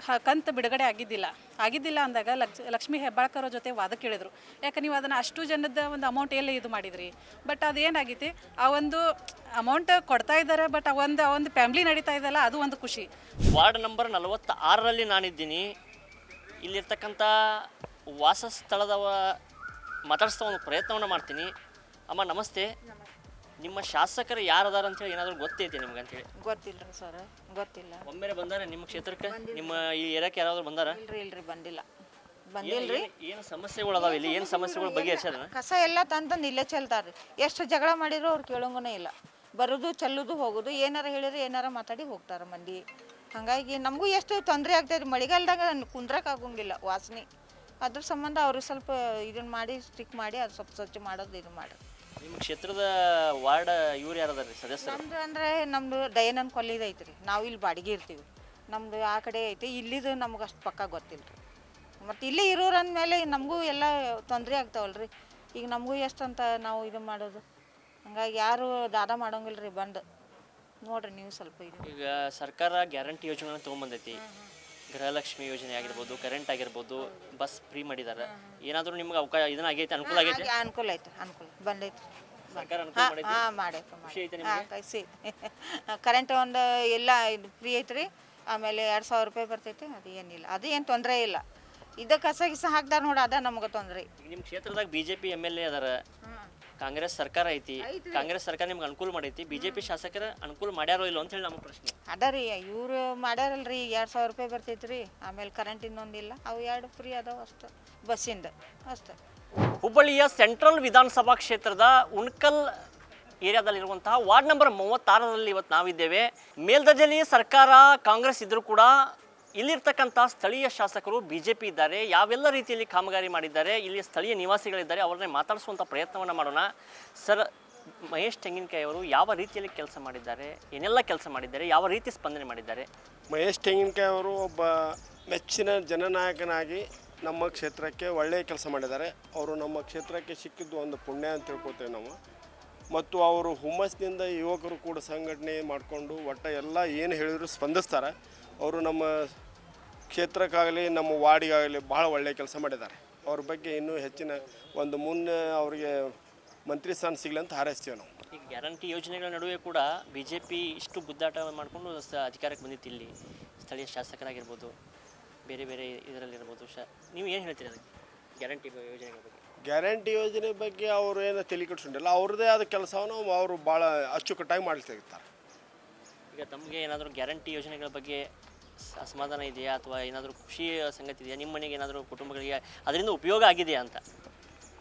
ಕಂತು ಬಿಡುಗಡೆ ಆಗಿದ್ದಿಲ್ಲ ಅಂದಾಗ ಲಕ್ಷ್ಮೀ ಹೆಬ್ಬಾಳ್ಕರ್ ಅವ್ರ ಜೊತೆ ವಾದ ಕೇಳಿದ್ರು. ಯಾಕೆ ನೀವು ಅದನ್ನು ಅಷ್ಟು ಜನದ ಒಂದು ಅಮೌಂಟ್ ಎಲ್ಲ ಇದು ಮಾಡಿದ್ರಿ. ಬಟ್ ಅದೇನಾಗೈತಿ, ಆ ಒಂದು ಅಮೌಂಟ್ ಕೊಡ್ತಾ ಇದ್ದಾರೆ, ಬಟ್ ಆ ಒಂದು ಫ್ಯಾಮ್ಲಿ ನಡೀತಾ ಇದೆಯಲ್ಲ, ಅದು ಒಂದು ಖುಷಿ. ವಾರ್ಡ್ ನಂಬರ್ 46ರಲ್ಲಿ ನಾನಿದ್ದೀನಿ. ಇಲ್ಲಿರ್ತಕ್ಕಂಥ ವಾಸಸ್ಥಳದ ಮಾತಾಡಿಸ್ತಾ ಒಂದು ಪ್ರಯತ್ನವನ್ನು ಮಾಡ್ತೀನಿ. ಅಮ್ಮ ನಮಸ್ತೆ. ನಿಮ್ಮ ಶಾಸಕರು ಯಾರದಾರ ಅಂತೇಳಿ ಏನಾದರೂ ಗೊತ್ತೈತಿ ನಿಮ್ಗೆ ಅಂತೇಳಿ? ಗೊತ್ತಿಲ್ಲ ರೀ ಸರ್, ಗೊತ್ತಿಲ್ಲ. ಒಮ್ಮೆರೆ ಬಂದಾರೆ ನಿಮ್ಮ ಕ್ಷೇತ್ರಕ್ಕೆ? ನಿಮ್ಮ ಈ ಏರಿಯಾಕ್ಕೆ ಯಾರಾದರೂ ಬಂದಾರ? ಇಲ್ರಿ ಬಂದಿಲ್ರಿ. ಏನು ಸಮಸ್ಯೆಗಳು ಅದಾವ ಇಲ್ಲಿ? ಏನು ಸಮಸ್ಯೆಗಳು ಬಗೆಹರಿಸ್ಯಾರ? ಕಸ ಎಲ್ಲ ತಂದು ಇಲ್ಲೇ ಚೆಲ್ತಾರ್ರಿ. ಎಷ್ಟು ಜಗಳ ಮಾಡಿದ್ರು ಅವ್ರು ಕೇಳೋಂಗನೇ ಇಲ್ಲ. ಬರೋದು ಚೆಲ್ಲೋದು ಹೋಗೋದು, ಏನಾರ ಹೇಳಿದ್ರೆ ಏನಾರ ಮಾತಾಡಿ ಹೋಗ್ತಾರೆ ಮಂದಿ. ಹಾಗಾಗಿ ನಮಗೂ ಎಷ್ಟು ತೊಂದರೆ ಆಗ್ತದೆ. ಮಳೆಗಾಲದಾಗ ಕುಂದ್ರಕ್ಕೆ ಆಗೋಂಗಿಲ್ಲ ವಾಸನೆ. ಅದ್ರ ಸಂಬಂಧ ಅವರು ಸ್ವಲ್ಪ ಇದನ್ನು ಮಾಡಿ ಸ್ಟ್ರಿಕ್ ಮಾಡಿ ಅದು ಸ್ವಲ್ಪ ಸ್ವಚ್ಛ ಮಾಡೋದು ಇದು ಮಾಡಿ. ನಿಮ್ಮ ಕ್ಷೇತ್ರದ ವಾರ್ಡ್ ಇವ್ರು ಯಾರದಾರ ರೀ ಸದಸ್ಯರು? ನಮ್ದು ಅಂದರೆ ನಮ್ಮದು ದಯಾನಂದ ಕೊಲ್ಲಿದು ಐತ್ರಿ. ನಾವು ಇಲ್ಲಿ ಬಾಡಿಗೆ ಇರ್ತೀವಿ. ನಮ್ಮದು ಆ ಕಡೆ ಐತಿ. ಇಲ್ಲಿದು ನಮ್ಗೆ ಅಷ್ಟು ಪಕ್ಕ ಗೊತ್ತಿಲ್ಲ ರೀ. ಮತ್ತು ಇಲ್ಲೇ ಇರೋರು ಅಂದಮೇಲೆ ನಮಗೂ ಎಲ್ಲ ತೊಂದರೆ ಆಗ್ತಾವಲ್ರಿ. ಈಗ ನಮಗೂ ಎಷ್ಟಂತ ನಾವು ಇದು ಮಾಡೋದು. ಹಂಗಾಗಿ ಯಾರು ದಾದ ಮಾಡೋಂಗಿಲ್ಲ ರೀ. ಬಂದು ನೋಡ್ರಿ ನೀವು ಸ್ವಲ್ಪ ಇದು. ಈಗ ಸರ್ಕಾರ ಗ್ಯಾರಂಟಿ ಯೋಜನೆಗಳನ್ನ ತೊಗೊಂಬಂದೈತಿ. ಗೃಹಲಕ್ಷ್ಮಿ ಯೋಜನೆ ಆಗಿರ್ಬೋದು, ಕರೆಂಟ್ ಆಗಿರ್ಬೋದು, ಬಸ್ ಫ್ರೀ ಮಾಡಿದ್ದಾರೆ. ಏನಾದರೂ ನಿಮ್ಗೆ ಅವಕಾಶ ಇದನ್ನ ಆಗೈತೆ, ಅನುಕೂಲ ಆಗೈತೆ? ಅನುಕೂಲ ಐತೆ, ಅನುಕೂಲ ಬಂದೈತಿ. ಸರ್ಕಾರ ಅನುಕೂಲ ಮಾಡೈತಿ? ಹಾಂ ಮಾಡೈತೆ. ಖುಷಿ ಐತೆ ನಿಮಗೆ? ಕರೆಂಟ್ ಒಂದು ಎಲ್ಲ ಇದು ಫ್ರೀ ಐತ್ರಿ. ಆಮೇಲೆ 2,000 ರೂಪಾಯಿ ಬರ್ತೈತಿ. ಅದು ಏನಿಲ್ಲ, ಅದು ಏನು ತೊಂದರೆ ಇಲ್ಲ. ಇದು ಕಸ ಗಿಸ ಹಾಕ್ದಾರ ನೋಡಿ, ಅದ ನಮಗೆ ತೊಂದರೆ. ನಿಮ್ಮ ಕ್ಷೇತ್ರದಾಗ BJP MLA ಅದಾರ, ಕಾಂಗ್ರೆಸ್ ಸರ್ಕಾರ ಐತಿ. ಕಾಂಗ್ರೆಸ್ ಸರ್ಕಾರ ನಿಮ್ಗೆ ಅನುಕೂಲ ಮಾಡೈತಿ, BJP ಶಾಸಕರ ಅನುಕೂಲ ಮಾಡ್ಯಾರೋ ಇಲ್ಲೋ ಅಂತ ಹೇಳಿ ನಮ್ಮ ಪ್ರಶ್ನೆ. ಅದ ರೀ, ಇವ್ರು ಮಾಡ್ಯಾರಲ್ರಿ. 2,000 ರೂಪಾಯಿ ಬರ್ತೈತ್ರಿ. ಆಮೇಲೆ ಕರೆಂಟ್ ಇನ್ನೊಂದಿಲ್ಲ. ಅವು 2 ಫ್ರೀ ಅದಾವ ಅಷ್ಟು, ಬಸ್ಸಿಂದ ಅಷ್ಟೇ. ಹುಬ್ಬಳ್ಳಿಯ ಸೆಂಟ್ರಲ್ ವಿಧಾನಸಭಾ ಕ್ಷೇತ್ರದ ಉಣ್ಕಲ್ ಏರಿಯಾದಲ್ಲಿರುವಂತಹ ವಾರ್ಡ್ ನಂಬರ್ 36ರಲ್ಲಿ ಇವತ್ತು ನಾವಿದ್ದೇವೆ. ಮೇಲ್ದರ್ಜೆಯಲ್ಲಿ ಸರ್ಕಾರ ಕಾಂಗ್ರೆಸ್ ಇದ್ದರೂ ಕೂಡ ಇಲ್ಲಿರ್ತಕ್ಕಂಥ ಸ್ಥಳೀಯ ಶಾಸಕರು BJP ಇದ್ದಾರೆ. ಯಾವೆಲ್ಲ ರೀತಿಯಲ್ಲಿ ಕಾಮಗಾರಿ ಮಾಡಿದ್ದಾರೆ, ಇಲ್ಲಿ ಸ್ಥಳೀಯ ನಿವಾಸಿಗಳಿದ್ದಾರೆ, ಅವ್ರನ್ನೇ ಮಾತಾಡಿಸುವಂಥ ಪ್ರಯತ್ನವನ್ನು ಮಾಡೋಣ. ಸರ್, ಮಹೇಶ್ ತೆಂಗಿನಕಾಯಿ ಅವರು ಯಾವ ರೀತಿಯಲ್ಲಿ ಕೆಲಸ ಮಾಡಿದ್ದಾರೆ, ಏನೆಲ್ಲ ಕೆಲಸ ಮಾಡಿದ್ದಾರೆ, ಯಾವ ರೀತಿ ಸ್ಪಂದನೆ ಮಾಡಿದ್ದಾರೆ? ಮಹೇಶ್ ತೆಂಗಿನಕಾಯಿ ಅವರು ಒಬ್ಬ ಮೆಚ್ಚಿನ ಜನನಾಯಕನಾಗಿ ನಮ್ಮ ಕ್ಷೇತ್ರಕ್ಕೆ ಒಳ್ಳೆಯ ಕೆಲಸ ಮಾಡಿದ್ದಾರೆ. ಅವರು ನಮ್ಮ ಕ್ಷೇತ್ರಕ್ಕೆ ಸಿಕ್ಕಿದ್ದು ಒಂದು ಪುಣ್ಯ ಅಂತ ತಿಳ್ಕೊತೇವೆ ನಾವು. ಮತ್ತು ಅವರು ಹುಮ್ಮಸ್ಸಿನಿಂದ ಯುವಕರು ಕೂಡ ಸಂಘಟನೆ ಮಾಡಿಕೊಂಡು ಒಟ್ಟು ಎಲ್ಲ ಏನು ಹೇಳಿದ್ರು ಸ್ಪಂದಿಸ್ತಾರೆ. ಅವರು ನಮ್ಮ ಕ್ಷೇತ್ರಕ್ಕಾಗಲಿ ನಮ್ಮ ವಾರ್ಡಿಗಾಗಲಿ ಭಾಳ ಒಳ್ಳೆಯ ಕೆಲಸ ಮಾಡಿದ್ದಾರೆ. ಅವ್ರ ಬಗ್ಗೆ ಇನ್ನೂ ಹೆಚ್ಚಿನ ಒಂದು ಮುನ್ನೆ ಅವರಿಗೆ ಮಂತ್ರಿ ಸ್ಥಾನ ಸಿಗಲಿ ಅಂತ ಹಾರೈಸ್ತೀವಿ ನಾವು. ಈಗ ಗ್ಯಾರಂಟಿ ಯೋಜನೆಗಳ ನಡುವೆ ಕೂಡ BJP ಇಷ್ಟು ಗುದ್ದಾಟ ಮಾಡಿಕೊಂಡು ಅಧಿಕಾರಕ್ಕೆ ಬಂದಿತ್ತು. ಇಲ್ಲಿ ಸ್ಥಳೀಯ ಶಾಸಕರಾಗಿರ್ಬೋದು, ಬೇರೆ ಬೇರೆ ಇದರಲ್ಲಿರ್ಬೋದು. ನೀವು ಏನು ಹೇಳ್ತೀರಿ ಅದಕ್ಕೆ, ಗ್ಯಾರಂಟಿ ಯೋಜನೆಗಳ ಬಗ್ಗೆ? ಗ್ಯಾರಂಟಿ ಯೋಜನೆ ಬಗ್ಗೆ ಅವರು ಏನು ತಲೆ ಕೆಡಿಸ್ಕೊಂಡಿಲ್ಲ. ಅವ್ರದ್ದೇ ಆದ ಕೆಲಸವನ್ನು ಅವರು ಭಾಳ ಅಚ್ಚುಕಟ್ಟಾಗಿ ಮಾಡ್ತಿರ್ತಾರೆ. ಈಗ ತಮಗೆ ಏನಾದರೂ ಗ್ಯಾರಂಟಿ ಯೋಜನೆಗಳ ಬಗ್ಗೆ ಅಸಮಾಧಾನ ಇದೆಯಾ, ಅಥವಾ ಏನಾದರೂ ಖುಷಿಯ ಸಂಗತಿ ಇದೆಯಾ? ನಿಮ್ಮ ಮನೆಗೆ ಏನಾದರೂ ಕುಟುಂಬಗಳಿಗೆ ಅದರಿಂದ ಉಪಯೋಗ ಆಗಿದೆಯಾ ಅಂತ?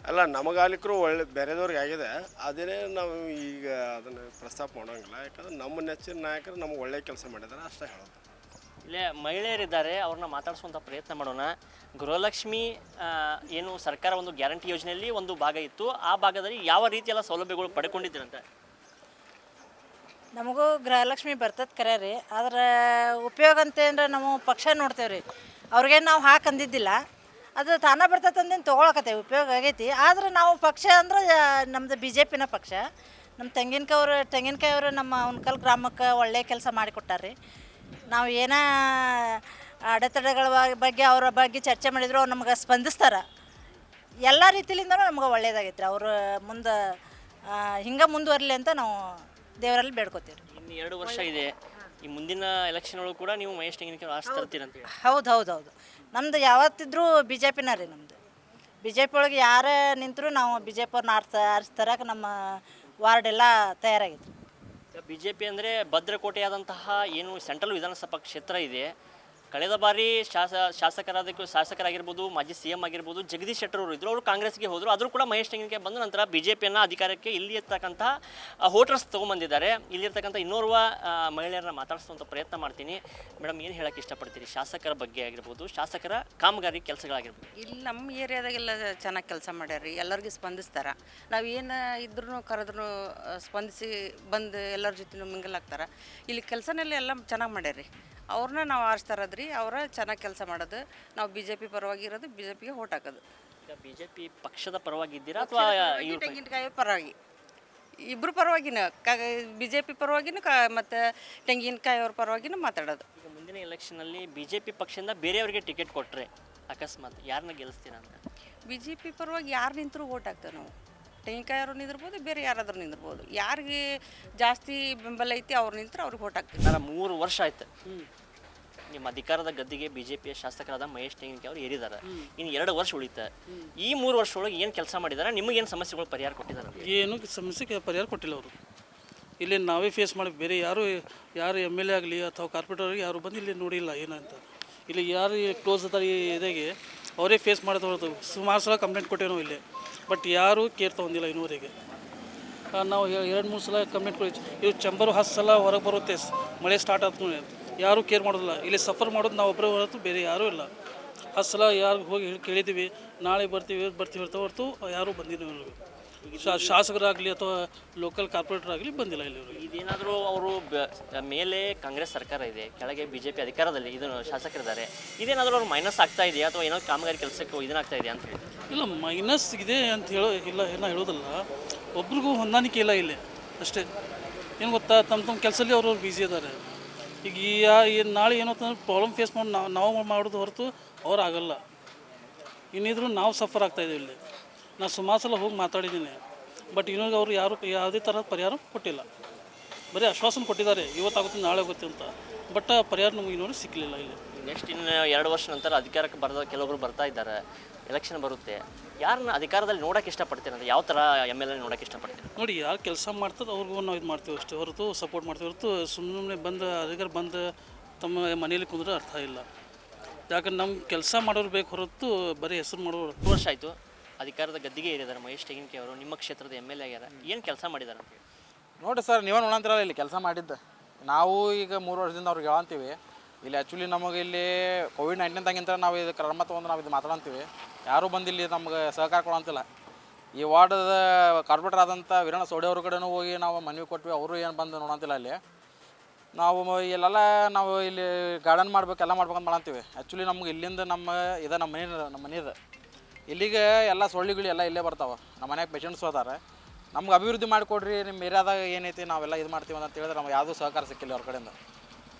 ಅಲ್ಲ, ನಮಗಾಲಿಕರು ಒಳ್ಳೆ ಬೇರೆದವ್ರಿಗೆ ಆಗಿದೆ. ಅದೇ ನಾವು ಈಗ ಅದನ್ನು ಪ್ರಸ್ತಾಪ ಮಾಡೋಂಗಿಲ್ಲ. ಯಾಕಂದ್ರೆ ನಮ್ಮ ನೆಚ್ಚಿನ ನಾಯಕರು ನಮಗೆ ಒಳ್ಳೆಯ ಕೆಲಸ ಮಾಡಿದ್ದಾರೆ, ಅಷ್ಟೇ ಹೇಳೋದು. ಇಲ್ಲೇ ಮಹಿಳೆಯರಿದ್ದಾರೆ, ಅವ್ರನ್ನ ಮಾತಾಡಿಸುವಂಥ ಪ್ರಯತ್ನ ಮಾಡೋಣ. ಗೃಹಲಕ್ಷ್ಮಿ ಏನು ಸರ್ಕಾರ ಒಂದು ಗ್ಯಾರಂಟಿ ಯೋಜನೆಯಲ್ಲಿ ಒಂದು ಭಾಗ ಇತ್ತು, ಆ ಭಾಗದಲ್ಲಿ ಯಾವ ರೀತಿಯೆಲ್ಲ ಸೌಲಭ್ಯಗಳು ಪಡ್ಕೊಂಡಿದ್ದೀರಂತ? ನಮಗೂ ಗೃಹಲಕ್ಷ್ಮಿ ಬರ್ತದೆ ಕರೆ ರೀ. ಆದ್ರೆ ಉಪಯೋಗ ಅಂತಂದ್ರೆ ನಾವು ಪಕ್ಷ ನೋಡ್ತೇವೆ ರೀ. ಅವ್ರಿಗೆ ನಾವು ಹಾಕಂದಿದ್ದಿಲ್ಲ, ಅದು ತಾನೇ ಬರ್ತೈತೆ ಅಂದೇನು ತೊಗೊಳಕತ್ತೇವೆ, ಉಪಯೋಗ ಆಗೈತಿ. ಆದ್ರೆ ನಾವು ಪಕ್ಷ ಅಂದ್ರೆ ನಮ್ಮದು BJPನ ಪಕ್ಷ. ನಮ್ಮ ತೆಂಗಿನಕಾಯಿ ಅವರು ನಮ್ಮ ಹುಣಕಲ್ ಗ್ರಾಮಕ್ಕೆ ಒಳ್ಳೆಯ ಕೆಲಸ ಮಾಡಿಕೊಟ್ಟಾರೆ ರೀ. ನಾವು ಏನೋ ಅಡೆತಡೆಗಳ ಬಗ್ಗೆ ಅವರ ಬಗ್ಗೆ ಚರ್ಚೆ ಮಾಡಿದ್ರು ಅವ್ರು ನಮ್ಗೆ ಸ್ಪಂದಿಸ್ತಾರೆ. ಎಲ್ಲ ರೀತಿಲಿಂದನೂ ನಮ್ಗೆ ಒಳ್ಳೇದಾಗೈತೆ ರೀ. ಅವರು ಮುಂದೆ ಹಿಂಗೆ ಮುಂದುವರಲಿ ಅಂತ ನಾವು ದೇವರಲ್ಲಿ ಬೇಡ್ಕೋತೀವಿ. ಇನ್ನು 2 ವರ್ಷ ಇದೆ. ಈ ಮುಂದಿನ ಎಲೆಕ್ಷನ್ ಒಳಗೂ ಕೂಡ ನೀವು ಮಹೇಶ್ ತೆಂಗಿನಕಾಯಿ ಆರಿಸಿ ತರ್ತೀರಂತ ಹೇಳಿ? ಹೌದು. ನಮ್ದು ಯಾವತ್ತಿದ್ರೂ BJPನ ರೀ. ನಮ್ಮದು BJP ಒಳಗೆ ಯಾರೇ ನಿಂತರೂ ನಾವು BJP ಅವ್ರನ್ನ ಆರಿಸ್ತರಕ್ಕೆ ನಮ್ಮ ವಾರ್ಡ್ ಎಲ್ಲ ತಯಾರಾಗಿತ್ತು. BJP ಅಂದರೆ ಭದ್ರಕೋಟೆಯಾದಂತಹ ಏನು ಸೆಂಟ್ರಲ್ ವಿಧಾನಸಭಾ ಕ್ಷೇತ್ರ ಇದೆ. ಕಳೆದ ಬಾರಿ ಶಾಸಕರಾಗಿರ್ಬೋದು, ಮಾಜಿ CM ಆಗಿರ್ಬೋದು, ಜಗದೀಶ್ ಶೆಟ್ಟರ್ ಅವರು ಇದ್ದರು. ಅವರು ಕಾಂಗ್ರೆಸ್ಗೆ ಹೋದರು. ಆದರೂ ಕೂಡ ಮಹೇಶ್ ತೆಂಗಿನಕಾಯಿ ಬಂದ ನಂತರ BJPಯನ್ನು ಅಧಿಕಾರಕ್ಕೆ ಇಲ್ಲಿ ಇರ್ತಕ್ಕಂಥ ವೋಟರ್ಸ್ ತೊಗೊಂಬಂದಿದ್ದಾರೆ. ಇಲ್ಲಿರ್ತಕ್ಕಂಥ ಇನ್ನೋರ್ವ ಮಹಿಳೆಯರನ್ನ ಮಾತಾಡಿಸುವಂಥ ಪ್ರಯತ್ನ ಮಾಡ್ತೀನಿ. ಮೇಡಮ್, ಏನು ಹೇಳೋಕ್ಕೆ ಇಷ್ಟಪಡ್ತೀರಿ ಶಾಸಕರ ಬಗ್ಗೆ ಆಗಿರ್ಬೋದು, ಶಾಸಕರ ಕಾಮಗಾರಿ ಕೆಲಸಗಳಾಗಿರ್ಬೋದು? ಇಲ್ಲಿ ನಮ್ಮ ಏರಿಯಾದಾಗೆಲ್ಲ ಚೆನ್ನಾಗಿ ಕೆಲಸ ಮಾಡ್ಯಾರ. ಎಲ್ಲರಿಗೂ ಸ್ಪಂದಿಸ್ತಾರೆ. ನಾವು ಏನು ಇದ್ರೂ ಕರೆದ್ರೂ ಸ್ಪಂದಿಸಿ ಬಂದು ಎಲ್ಲರ ಜೊತೆ ಮಿಂಗಲ್ ಆಗ್ತಾರೆ. ಇಲ್ಲಿ ಕೆಲಸನೆಲ್ಲ ಎಲ್ಲ ಚೆನ್ನಾಗಿ ಮಾಡ್ಯಾರ. ಅವ್ರನ್ನ ನಾವು ಆರಿಸ್ತಾರದ್ರಿ. ಅವರ ಚೆನ್ನಾಗಿ ಕೆಲಸ ಮಾಡೋದು. ನಾವು BJP ಪರವಾಗಿ ಇರೋದು, BJPಗೆ ಓಟ್ ಹಾಕೋದು. ಈಗ BJP ಪಕ್ಷದ ಪರವಾಗಿದ್ದೀರಾ ಅಥವಾ ತೆಂಗಿನಕಾಯಿ ಪರವಾಗಿ? ಇಬ್ಬರು ಪರವಾಗಿನ BJP ಪರವಾಗಿನೂ ಮತ್ತು ತೆಂಗಿನಕಾಯಿ ಅವ್ರ ಪರವಾಗಿನೂ ಮಾತಾಡೋದು. ಈಗ ಮುಂದಿನ ಎಲೆಕ್ಷನಲ್ಲಿ BJP ಪಕ್ಷದಿಂದ ಬೇರೆಯವ್ರಿಗೆ ಟಿಕೆಟ್ ಕೊಟ್ಟರೆ ಅಕಸ್ಮಾತ್ ಯಾರನ್ನ ಗೆಲ್ಲಿಸ್ತೀರಾ ಅಂತ? BJP ಪರವಾಗಿ ಯಾರು ನಿಂತರೂ ಓಟ್ ಹಾಕ್ತೇವೆ ನಾವು. ತೆಂಗಿನಕಾಯಿ ಅವ್ರು ನಿಂದಿರ್ಬೋದು, ಬೇರೆ ಯಾರಾದ್ರೂ ನಿಂದಿರ್ಬೋದು. ಯಾರಿಗೆ ಜಾಸ್ತಿ ಬೆಂಬಲ ಐತಿ ಅವ್ರು ನಿಂತರೆ ಅವ್ರಿಗೆ ಓಟ್ ಹಾಕ್ತೀವಿ. ನಾನು 3 ವರ್ಷ ಆಯ್ತು ನಿಮ್ಮ ಅಧಿಕಾರದ ಗದ್ದಿಗೆ BJPಯ ಶಾಸಕರಾದ ಮಹೇಶ್ ತೆಂಗಿನಕಾಯಿ ಅವರು ಏರಿದ್ದಾರೆ. ಇನ್ನು 2 ವರ್ಷ ಉಳಿತಾರೆ. ಈ 3 ವರ್ಷ ಒಳಗೆ ಏನು ಕೆಲಸ ಮಾಡಿದ್ದಾರೆ, ನಿಮಗೇನು ಸಮಸ್ಯೆಗಳು ಪರಿಹಾರ ಕೊಟ್ಟಿದ್ದಾರೆ? ಏನು ಸಮಸ್ಯೆಗೆ ಪರಿಹಾರ ಕೊಟ್ಟಿಲ್ಲ ಅವರು. ಇಲ್ಲಿ ನಾವೇ ಫೇಸ್ ಮಾಡಿ, ಬೇರೆ ಯಾರು MLA ಆಗಲಿ ಅಥವಾ ಕಾರ್ಪೊರೇಟರ್ ಯಾರು ಬಂದು ಇಲ್ಲಿ ನೋಡಿಲ್ಲ ಏನಂತ. ಇಲ್ಲಿ ಯಾರು ಕ್ಲೋಸ್ ಅದಾರ ಇದಾಗೆ ಅವರೇ ಫೇಸ್ ಮಾಡೋದು ಹೊರತು ಸುಮಾರು ಸಲ ಕಂಪ್ಲೇಂಟ್ ಕೊಟ್ಟೇವೆ ನಾವು ಇಲ್ಲಿ. ಬಟ್ ಯಾರೂ ಕೇರ್ ತೊಗೊಂಡಿಲ್ಲ ಇನ್ನೂವರೆಗೆ. ನಾವು 2-3 ಸಲ ಕಂಪ್ಲೇಂಟ್ ಕೊಡಿ. ಇವು ಚಂಬರು 10 ಸಲ ಹೊರಗೆ ಬರುತ್ತೆ, ಮಳೆ ಸ್ಟಾರ್ಟ್ ಆಯ್ತು, ಯಾರೂ ಕೇರ್ ಮಾಡೋದಿಲ್ಲ. ಇಲ್ಲಿ ಸಫರ್ ಮಾಡೋದು ನಾವು ಒಬ್ಬರೇ ಹೊರತು ಬೇರೆ ಯಾರೂ ಇಲ್ಲ. 10 ಸಲ ಯಾರು ಹೋಗಿ ಕೇಳಿದ್ದೀವಿ, ನಾಳೆ ಬರ್ತೀವಿ ಹೊರತು ಯಾರೂ ಬಂದಿಲ್ಲ. ಶಾಸಕರಾಗಲಿ ಅಥವಾ ಲೋಕಲ್ ಕಾರ್ಪೊರೇಟರ್ ಆಗಲಿ ಬಂದಿಲ್ಲ ಇಲ್ಲಿ. ಇದೇನಾದರೂ ಅವರು ಮೇಲೆ ಕಾಂಗ್ರೆಸ್ ಸರ್ಕಾರ ಇದೆ, ಕೆಳಗೆ BJP ಅಧಿಕಾರದಲ್ಲಿ ಇದನ್ನು ಶಾಸಕರಿದ್ದಾರೆ, ಇದೇನಾದರೂ ಅವ್ರು ಮೈನಸ್ ಆಗ್ತಾ ಇದೆಯಾ ಅಥವಾ ಏನೋ ಕಾಮಗಾರಿ ಕೆಲಸಕ್ಕೆ ಇದನ್ನಾಗ್ತಾ ಇದೆಯಾ ಅಂತ ಹೇಳಿ? ಇಲ್ಲ, ಮೈನಸ್ ಇದೆ ಅಂತ ಇಲ್ಲ, ಏನೋ ಹೇಳೋದಲ್ಲ. ಒಬ್ರಿಗೂ ಹೊಂದಾಣಿಕೆ ಇಲ್ಲ ಇಲ್ಲಿ ಅಷ್ಟೇ. ಏನು ಗೊತ್ತಾ, ತಮ್ಮ ಕೆಲಸದಲ್ಲಿ ಅವ್ರು ಬ್ಯುಸಿ ಇದ್ದಾರೆ. ಈಗ ನಾಳೆ ಏನೋ ಪ್ರಾಬ್ಲಮ್ ಫೇಸ್ ಮಾಡಿ ನಾವು ಮಾಡೋದು ಹೊರತು ಅವ್ರು ಆಗಲ್ಲ. ಇನ್ನಿದ್ರು ನಾವು ಸಫರ್ ಆಗ್ತಾಯಿದ್ದೀವಿ ಇಲ್ಲಿ. ನಾನು ಸುಮಾರು ಸಲ ಹೋಗಿ ಮಾತಾಡಿದ್ದೀನಿ. ಬಟ್ ಇನ್ನೂ ಅವರು ಯಾವುದೇ ಥರದ ಪರಿಹಾರ ಕೊಟ್ಟಿಲ್ಲ. ಬರೀ ಆಶ್ವಾಸನೆ ಕೊಟ್ಟಿದ್ದಾರೆ, ಇವತ್ತಾಗುತ್ತೆ ನಾಳೆ ಆಗುತ್ತೆ ಅಂತ. ಬಟ್ ಪರಿಹಾರ ನಮಗೆ ಇನ್ನೂ ಸಿಕ್ಕಲಿಲ್ಲ ಇಲ್ಲಿ. ನೆಕ್ಸ್ಟ್ ಇನ್ನು 2 ವರ್ಷ ನಂತರ ಅಧಿಕಾರಕ್ಕೆ ಕೆಲವೊಬ್ರು ಬರ್ತಾ ಇದ್ದಾರೆ, ಎಲೆಕ್ಷನ್ ಬರುತ್ತೆ. ಯಾರನ್ನ ಅಧಿಕಾರದಲ್ಲಿ ನೋಡೋಕೆ ಇಷ್ಟಪಡ್ತೀರ ಅಂತ, ಯಾವ ಥರ MLA ನೋಡೋಕೆ ಇಷ್ಟಪಡ್ತೀರಿ? ನೋಡಿ, ಯಾರು ಕೆಲಸ ಮಾಡ್ತದೆ ಅವ್ರಿಗೂ ನಾವು ಇದು ಮಾಡ್ತೀವಿ ಅಷ್ಟೇ ಹೊರತು ಸಪೋರ್ಟ್ ಮಾಡ್ತೀವಿ ಹೊರತು ಸುಮ್ಮನೆ ಅಧಿಕಾರ ಬಂದು ತಮ್ಮ ಮನೇಲಿ ಕುಂದ್ರೆ ಅರ್ಥ ಇಲ್ಲ. ಯಾಕಂದ್ರೆ ನಮ್ಗೆ ಕೆಲಸ ಮಾಡೋರು ಬೇಕು ಹೊರತು ಬರೀ ಹೆಸರು ಮಾಡೋರು. 2 ವರ್ಷ ಆಯಿತು ಅಧಿಕಾರದ ಗದ್ದಿಗೆ ಏರಿದ್ದಾರೆ ಮಹೇಶ್ ತೆಂಗಿನಕಾಯಿ ಅವರು. ನಿಮ್ಮ ಕ್ಷೇತ್ರದ MLA ಆಗ್ಯಾರ, ಏನು ಕೆಲಸ ಮಾಡಿದ್ದಾರೆ ಅಂತ? ನೋಡಿರಿ ಸರ್, ನೀವೇ ನೋಡಂತಿರಲ್ಲ ಇಲ್ಲಿ ಕೆಲಸ ಮಾಡಿದ್ದು. ನಾವು ಈಗ 3 ವರ್ಷದಿಂದ ಅವ್ರಿಗೆ ಹೇಳಂತೀವಿ. ಇಲ್ಲಿ ಆ್ಯಕ್ಚುಲಿ ನಮಗೆ ಇಲ್ಲಿ ಕೋವಿಡ್-19 ನಾವು ಇದು ಕ್ರಮ ತೊಗೊಂಡು ನಾವು ಇದು ಮಾತಾಡಂತೀವಿ. ಯಾರೂ ಬಂದು ಇಲ್ಲಿ ನಮ್ಗೆ ಸಹಕಾರ ಕೊಡೋಂತಿಲ್ಲ. ಈ ವಾರ್ಡದ ಕಾರ್ಪೊರೇಟರ್ ಆದಂಥ ವೀರಣ್ಣ ಸೋಡಿ ಅವ್ರ ಕಡೆನೂ ಹೋಗಿ ನಾವು ಮನವಿ ಕೊಟ್ವಿ. ಅವರು ಏನು ಬಂದು ನೋಡಂತಿಲ್ಲ ಅಲ್ಲಿ. ನಾವು ಇಲ್ಲೆಲ್ಲ ನಾವು ಇಲ್ಲಿ ಗಾರ್ಡನ್ ಮಾಡ್ಬೇಕು, ಎಲ್ಲ ಮಾಡ್ಬೇಕಂತ ಮಾಡಂತೀವಿ. ಆ್ಯಕ್ಚುಲಿ ನಮ್ಗೆ ಇಲ್ಲಿಂದ ನಮ್ಮ ಮನೆಯದು ಇಲ್ಲಿಗೆ ಎಲ್ಲ ಸೊಳ್ಳಿಗಳು ಎಲ್ಲ ಇಲ್ಲೇ ಬರ್ತಾವೆ. ನಮ್ಮ ಮನ್ಯಾಗ ಪೇಷಂಟ್ಸ್ ಹೋದಾರೆ. ನಮ್ಗೆ ಅಭಿವೃದ್ಧಿ ಮಾಡಿಕೊಡ್ರಿ, ನಿಮ್ಮ ಏರಿಯಾದಾಗ ಏನೈತಿ ನಾವೆಲ್ಲ ಇದು ಮಾಡ್ತೀವಿ ಅಂತ ಹೇಳಿದ್ರೆ ನಮ್ಗೆ ಯಾವುದೂ ಸಹಕಾರ ಸಿಕ್ಕಿಲ್ಲ ಅವ್ರ ಕಡೆಯಿಂದ.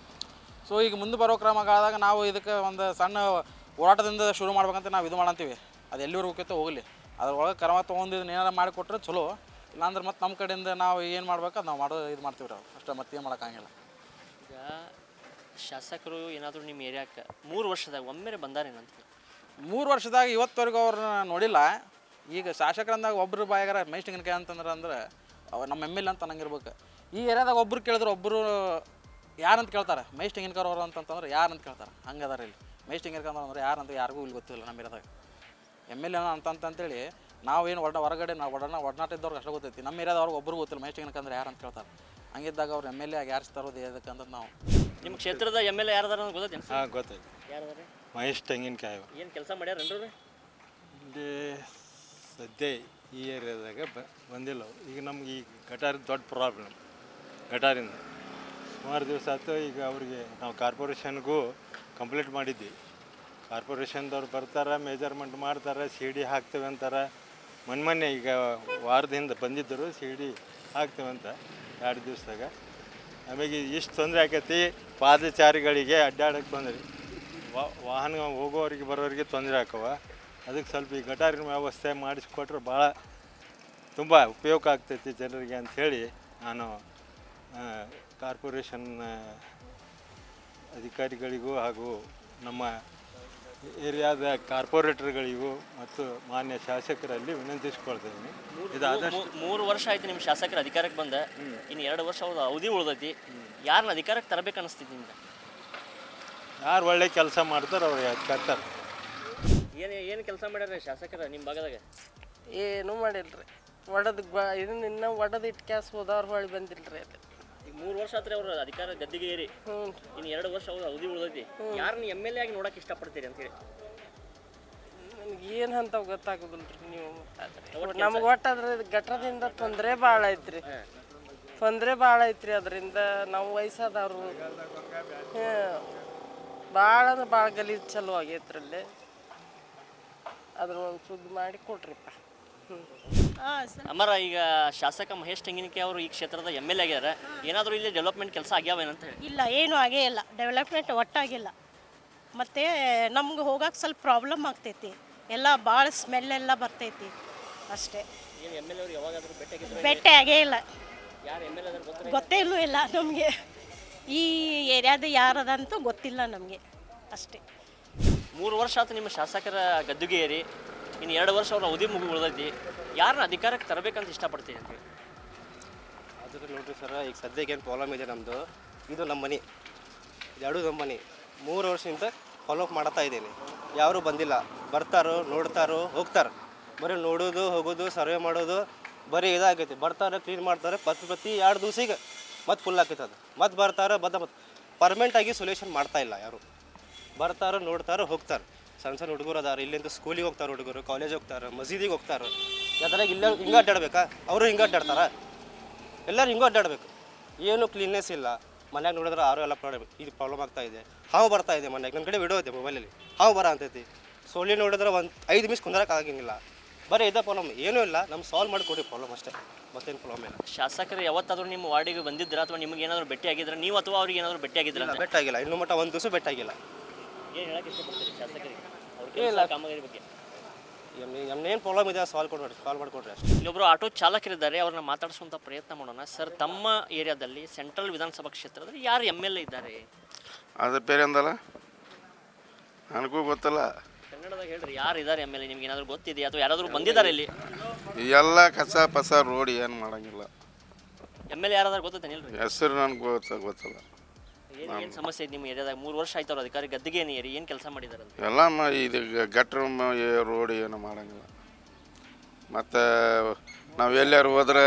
ಸೊ ಈಗ ಮುಂದೆ ಬರೋ ಕ್ರಮಗಳಾದಾಗ ನಾವು ಇದಕ್ಕೆ ಒಂದು ಸಣ್ಣ ಹೋರಾಟದಿಂದ ಶುರು ಮಾಡ್ಬೇಕಂತ ನಾವು ಇದು ಮಾಡಂತೀವಿ. ಅದು ಎಲ್ಲಿವರೆಗೂ ಹೋಗ್ತೈತೆ ಹೋಗಲಿ, ಅದ್ರೊಳಗೆ ಕ್ರಮ ತೊಗೊಂಡು ಇದನ್ನ ಏನಾರು ಮಾಡಿಕೊಟ್ರೆ ಚಲೋ. ಇಲ್ಲಾಂದ್ರೆ ಮತ್ತು ನಮ್ಮ ಕಡೆಯಿಂದ ನಾವು ಏನು ಮಾಡ್ಬೇಕು ಅದು ನಾವು ಇದು ಮಾಡ್ತೀವಿ ರೀ. ಅಷ್ಟೇ ಮತ್ತೇನು ಮಾಡೋಕ್ಕಾಗಿಲ್ಲ. ಈಗ ಶಾಸಕರು ಏನಾದರೂ ನಿಮ್ಮ ಏರಿಯಾಕ್ಕೆ 3 ವರ್ಷದಾಗ ಒಮ್ಮೆ ಬಂದಾರೇನಂತ? 3 ವರ್ಷದಾಗ ಇವತ್ತವರೆಗೂ ಅವ್ರನ್ನ ನೋಡಿಲ್ಲ. ಈಗ ಶಾಸಕರಂದಾಗ ಒಬ್ಬರು ಬಾಯಾಗಾರ ಮಹೇಶ್ ತೆಂಗಿನಕಾಯಿ ಅಂತಂದ್ರೆ ಅವ್ರು ನಮ್ಮ MLA ಅಂತ ಅನ್ನಂಗಿರ್ಬೇಕು. ಈ ಏರಿಯಾದಾಗ ಒಬ್ಬರು ಕೇಳಿದ್ರೆ ಒಬ್ಬರು ಯಾರಂತ ಕೇಳ್ತಾರೆ, ಮಹೇಶ್ ತೆಂಗಿನಕಾಯಿ ಅವರು ಅಂತಂದ್ರೆ ಯಾರಂತ ಕೇಳ್ತಾರೆ. ಹಂಗೆ ಅದಾರ ಇಲ್ಲಿ. ಮಹೇಶ್ ತೆಂಗಿನಕಾಯಿ ಅಂದ್ರೆ ಯಾರಂತ ಯಾರಿಗೂ ಇಲ್ಲಿ ಗೊತ್ತಿಲ್ಲ ನಮ್ಮ ಏರಿಯಾದಾಗ. MLA ಅಂತಂತೇಳಿ ನಾವೇನು ಹೊರಗಡೆ ನಾವು ಒಡನಾಟ ಇದ್ದವ್ರಿಗೆ ಅಷ್ಟೇ ಗೊತ್ತೈತಿ. ನಮ್ಮ ಏರಿಯಾದವ್ರಿಗೆ ಒಬ್ಬರು ಗೊತ್ತಿಲ್ಲ ಮಹೇಶ್ ತೆಂಗಿನಕಾಯಿ ಅಂದ್ರೆ ಯಾರಂತ ಕೇಳ್ತಾರೆ. ಹಂಗಿದ್ದಾಗ ಅವ್ರು MLA ಆಗಿ ಯಾರು ತರೋದು ಅದಕ್ಕೆ ಅಂದ್ರೆ ನಾವು ನಿಮ್ಮ ಕ್ಷೇತ್ರದ MLA ಯಾರದಾರ ಅಂತ ಗೊತ್ತೈತೆ? ಹಾಂ, ಗೊತ್ತಾಯ್ತು. ಯಾರದಾರೆ? ಮಹೇಶ್ ತೆಂಗಿನಕಾಯಿ. ಏನು ಕೆಲಸ ಮಾಡ್ಯಾರನ್ರಿ? ಇಲ್ಲಿ ಸದ್ಯ ಈ ಏರಿಯಾದಾಗ ಬಂದಿಲ್ಲ. ಈಗ ನಮ್ಗೆ ಈ ಗಟಾರದ ದೊಡ್ಡ ಪ್ರಾಬ್ಲಮ್. ಗಟಾರಿಂದ ಸುಮಾರು ದಿವಸ ಆಯ್ತು. ಈಗ ಅವ್ರಿಗೆ ನಾವು ಕಾರ್ಪೊರೇಷನ್ಗೂ ಕಂಪ್ಲೇಂಟ್ ಮಾಡಿದ್ವಿ. ಕಾರ್ಪೊರೇಷನ್ದವ್ರು ಬರ್ತಾರೆ, ಮೆಜರ್ಮೆಂಟ್ ಮಾಡ್ತಾರೆ, CD ಹಾಕ್ತೇವೆ ಅಂತಾರೆ. ಮೊನ್ನೆ ಈಗ ವಾರದಿಂದ ಬಂದಿದ್ದರು, CD ಹಾಕ್ತೇವೆ ಅಂತ 2 ದಿವಸದಾಗ. ಆಮೇಲೆ ಇಷ್ಟು ತೊಂದರೆ ಆಕೈತಿ. ಪಾದಚಾರಿಗಳಿಗೆ ಅಡ್ಡಾಡಕ್ಕೆ ತೊಂದರೆ, ವಾಹನ ಹೋಗೋರಿಗೆ ಬರೋರಿಗೆ ತೊಂದರೆ ಆಕವ. ಅದಕ್ಕೆ ಸ್ವಲ್ಪ ಈ ಗಟಾರಿನ ವ್ಯವಸ್ಥೆ ಮಾಡಿಸ್ಕೊಟ್ರೆ ಭಾಳ ತುಂಬ ಉಪಯೋಗ ಆಗ್ತೈತಿ ಜನರಿಗೆ ಅಂಥೇಳಿ ನಾನು ಕಾರ್ಪೊರೇಷನ್ ಅಧಿಕಾರಿಗಳಿಗೂ ಹಾಗೂ ನಮ್ಮ ಏರಿಯಾದ ಕಾರ್ಪೊರೇಟರ್ಗಳಿಗೂ ಮತ್ತು ಮಾನ್ಯ ಶಾಸಕರಲ್ಲಿ ವಿನಂತಿಸ್ಕೊಳ್ತೀನಿ. ಇದಾದಷ್ಟು 3 ವರ್ಷ ಆಯ್ತು ನಿಮ್ಮ ಶಾಸಕರ ಅಧಿಕಾರಕ್ಕೆ ಬಂದ. ಇನ್ನು 2 ವರ್ಷ ಅವ್ರದ್ದು ಅವಧಿ ಉಳ್ದೈತಿ. ಯಾರನ್ನ ಅಧಿಕಾರಕ್ಕೆ ತರಬೇಕು ಅನಿಸ್ತಿತ್ತು ನಿಮ್ಗೆ? ಯಾರು ಒಳ್ಳೆ ಕೆಲಸ ಮಾಡ್ತಾರೆ ಅವ್ರಿಗೆ ಕರ್ತಾರೆ. ಏನು ಕೆಲಸ ಮಾಡ್ಯಾರ ಶಾಸಕರ ನಿಮ್ಮ ಭಾಗದಾಗ? ಏನೂ ಮಾಡಿಲ್ರಿ. ಇದನ್ನ ಇನ್ನೂ ಒಡದಿಟ್ಟು ಕ್ಯಾಸ್ ಹೋದವ್ರು ಹೊಳ್ಳಿ ಬಂದಿಲ್ರಿ ಅದು. ಈಗ 3 ವರ್ಷ ಆತ್ರಿ ಅವ್ರ ಅಧಿಕಾರ ಗದ್ದಿಗೆ ಏರಿ. ಇನ್ನು 2 ವರ್ಷ ಅವ್ರ ಅವಧಿ ಉಳ್ದೈತಿ. ಯಾರನ್ನ MLA ಆಗಿ ನೋಡಕ್ಕೆ ಇಷ್ಟಪಡ್ತೀರಿ ಅಂತ ಹೇಳಿ? ನನಗೆ ಏನು ಅಂತ ಗೊತ್ತಾಗೋದಿಲ್ರಿ. ನೀವು ನಮ್ಗೆ ಒಟ್ಟಾದ್ರೆ ಗಟ್ರದಿಂದ ತೊಂದರೆ ಭಾಳ ಐತ್ರಿ. ಅದರಿಂದ ನಾವು ವಯಸ್ಸಾದವರು ಭಾಳ ಅಂದ್ರೆ ಭಾಳ ಗಲೀಜು ಚಲೋ ಆಗೈತ್ರಲ್ಲಿ. ಅದನ್ನ ಒಂದು ಸುದ್ದಿ ಮಾಡಿ ಕೊಡ್ರಿಪ್ಪ. ಅಮರ, ಈಗ ಶಾಸಕ ಮಹೇಶ್ ತೆಂಗಿನಕಾಯಿ ಅವರು ಈ ಕ್ಷೇತ್ರದ MLA ಆಗ್ಯಾರ. ಏನಾದರೂ ಇಲ್ಲಿ ಡೆವಲಪ್ಮೆಂಟ್ ಕೆಲಸ ಆಗ್ಯಾವೇನಂತ ಹೇಳಿ? ಇಲ್ಲ, ಏನೂ ಆಗೇ ಇಲ್ಲ. ಡೆವಲಪ್ಮೆಂಟ್ ಒಟ್ಟಾಗಿಲ್ಲ. ಮತ್ತು ನಮ್ಗೆ ಹೋಗಕ್ಕೆ ಸ್ವಲ್ಪ ಪ್ರಾಬ್ಲಮ್ ಆಗ್ತೈತಿ. ಎಲ್ಲ ಭಾಳ ಸ್ಮೆಲ್ಲೆಲ್ಲ ಬರ್ತೈತಿ ಅಷ್ಟೇ. ಏನು MLA ಅವ್ರು ಯಾವಾಗಾದರೂ ಭೇಟಿ ಆಗೇ ಇಲ್ಲ. ಯಾರು MLA ಅದಾರ ಗೊತ್ತೇ ಇಲ್ಲ ನಮಗೆ. ಈ ಏರಿಯಾದ ಯಾರದಂತೂ ಗೊತ್ತಿಲ್ಲ ನಮಗೆ ಅಷ್ಟೇ. 3 ವರ್ಷ ಆಯ್ತು ನಿಮ್ಮ ಶಾಸಕರ ಗದ್ದುಗೆ ಏರಿ. ಇನ್ನು 2 ವರ್ಷ ಅವ್ರ ಅವಧಿ ಉಳ್ದೈತಿ. ಯಾರನ್ನ ಅಧಿಕಾರಕ್ಕೆ ತರಬೇಕಂತ ಇಷ್ಟಪಡ್ತೀವಿ ಅಂತ ಹೇಳಿ? ಅದ್ರ ನೋಡ್ರಿ ಸರ್, ಈಗ ಸದ್ಯಕ್ಕೆ ಏನು ಪ್ರಾಬ್ಲಮ್ ಇದೆ ನಮ್ಮದು. ಇದು ನಮ್ಮ ಮನೆ, ಎರಡೂ ನಮ್ಮ ಮನೆ. 3 ವರ್ಷದಿಂದ ಫಾಲೋಅಪ್ ಮಾಡ್ತಾ ಇದ್ದೀನಿ. ಯಾರೂ ಬಂದಿಲ್ಲ. ಬರ್ತಾರೋ, ನೋಡ್ತಾರೋ, ಹೋಗ್ತಾರೆ. ಬರೀ ನೋಡೋದು, ಹೋಗೋದು, ಸರ್ವೆ ಮಾಡೋದು, ಬರೀ ಇದಾಗೈತಿ. ಬರ್ತಾರೆ, ಕ್ಲೀನ್ ಮಾಡ್ತಾರೆ, ಪ್ರತಿ 2 ದಿವಸಿಗೆ ಮತ್ತೆ ಫುಲ್ ಆಕೈತೆ ಅದು. ಮತ್ತೆ ಬರ್ತಾರೆ, ಮತ್ತೆ ಪರ್ಮನೆಂಟಾಗಿ ಸೊಲ್ಯೂಷನ್ ಮಾಡ್ತಾ ಇಲ್ಲ ಯಾರು. ಬರ್ತಾರೋ, ನೋಡ್ತಾರೋ, ಹೋಗ್ತಾರೆ. ಸಣ್ಣ ಹುಡುಗರು ಅದಾರ. ಇಲ್ಲಿಂದ ಸ್ಕೂಲಿಗೆ ಹೋಗ್ತಾರೆ ಹುಡುಗರು, ಕಾಲೇಜ್ ಹೋಗ್ತಾರೆ, ಮಸೀದಿಗೆ ಹೋಗ್ತಾರೆ. ಯಾವ್ದಾರಾಗ ಇಲ್ಲ ಹಿಂಗೆ ಅಡ್ಡಾಡ್ಬೇಕಾ? ಅವರು ಹಿಂಗೆ ಅಡ್ಡಾಡ್ತಾರ? ಎಲ್ಲರೂ ಹಿಂಗೆ ಅಡ್ಡಾಡ್ಬೇಕು. ಏನು ಕ್ಲೀನ್ನೆಸ್ ಇಲ್ಲ. ಮನ್ಯಾಗ ನೋಡಿದ್ರೆ ಆರು ಎಲ್ಲ ಇದು ಪ್ರಾಬ್ಲಮ್ ಆಗ್ತಾ ಇದೆ. ಹಾವು ಬರ್ತಾ ಇದೆ ಮನ್ಯಾಗ. ನನ್ನ ಕಡೆ ವಿಡಿಯೋ ಇದೆ ಮೊಬೈಲಲ್ಲಿ. ಹಾವು ಬರ ಅಂತೈತಿ. ಸೊಳ್ಳೆ ನೋಡಿದ್ರೆ 5 ನಿಮಿಷ ಕುಂದ್ರಕ್ಕೆ ಆಗಂಗಿಲ್ಲ. ಬರೀ ಇದೇ ಪ್ರಾಬ್ಲಮ್, ಏನೂ ಇಲ್ಲ. ನಮ್ಗೆ ಸಾಲ್ವ್ ಮಾಡಿಕೊಡಿ ಪ್ರಾಬ್ಲಮ್ ಅಷ್ಟೇ, ಮತ್ತೇನು ಪ್ರಾಬ್ಲಮ್ ಇಲ್ಲ. ಶಾಸಕರು ಯಾವತ್ತಾದರೂ ನಿಮ್ಮ ವಾರ್ಡಿಗೆ ಬಂದಿದ್ದೀರಾ ಅಥವಾ ನಿಮಗೆ ಏನಾದರೂ ಭೇಟಿ ಆಗಿದ್ರೆ ನೀವು ಅಥವಾ ಅವ್ರಿಗೆ ಏನಾದರೂ ಭೇಟಿ ಆಗಿದ್ದೀರಾ? ಭೇಟಾಗಿಲ್ಲ ಇನ್ನೂ ಮಟ್ಟ, 1 ದಿವಸ ಭೇಟಾಗಿಲ್ಲ. ಏನು ಹೇಳಕ್ಕೆ ಇಷ್ಟಪಡ್ತೀರಿ ಶಾಸಕರಿಗೆ ಇಲ್ಲ ಕಾಮಗಾರಿ ಬಗ್ಗೆ? ನಮ್ನೇನು ಪ್ರಾಬ್ಲಮ್ ಇದೆ ಸಾಲ್ವ್ ಮಾಡಿಕೊಡ್ರಿ ಅಷ್ಟೇ. ಇಲ್ಲೊಬ್ಬರು ಆಟೋ ಚಾಲಕರಿದ್ದಾರೆ, ಅವ್ರನ್ನ ಮಾತಾಡಿಸುವಂಥ ಪ್ರಯತ್ನ ಮಾಡೋಣ. ಸರ್, ತಮ್ಮ ಏರಿಯಾದಲ್ಲಿ ಸೆಂಟ್ರಲ್ ವಿಧಾನಸಭಾ ಕ್ಷೇತ್ರದಲ್ಲಿ ಯಾರು MLA ಇದ್ದಾರೆ? ಅದ್ರ ಪೇರೆ ಅಂದಲ್ಲ, ನನಗೂ ಗೊತ್ತಲ್ಲ. ಕನ್ನಡದಾಗ ಹೇಳ್ರಿ, ಯಾರು ಇದ್ದಾರೆ MLA? ನಿಮ್ಗೆ ಏನಾದರೂ ಗೊತ್ತಿದೆಯಾ ಅಥವಾ ಯಾರಾದರೂ ಬಂದಿದ್ದಾರೆ ಇಲ್ಲಿ? ಎಲ್ಲ ಕಸ ಪಸ ರೋಡ್ ಏನು ಮಾಡಂಗಿಲ್ಲ. MLA ಯಾರಾದ್ರೂ ಗೊತ್ತೈತೆ ಇಲ್ರಿ? ಹೆಸರು ನನಗೆ ಗೊತ್ತಲ್ಲ. ಏನು ಸಮಸ್ಯೆ ಇದೆ ನಿಮ್ಮ ಏರಿಯಾದಾಗ? 3 ವರ್ಷ ಆಯ್ತು ಅವ್ರ ಅಧಿಕಾರಿ ಗದ್ದಿಗೆ ಏರಿ. ಏನು ಕೆಲಸ ಮಾಡಿದಾರೆ? ಎಲ್ಲ ಇದು ಗಟ್ರ ರೋಡ್ ಏನು ಮಾಡಂಗಿಲ್ಲ. ಮತ್ತು ನಾವು ಎಲ್ಲಾರು ಹೋದ್ರೆ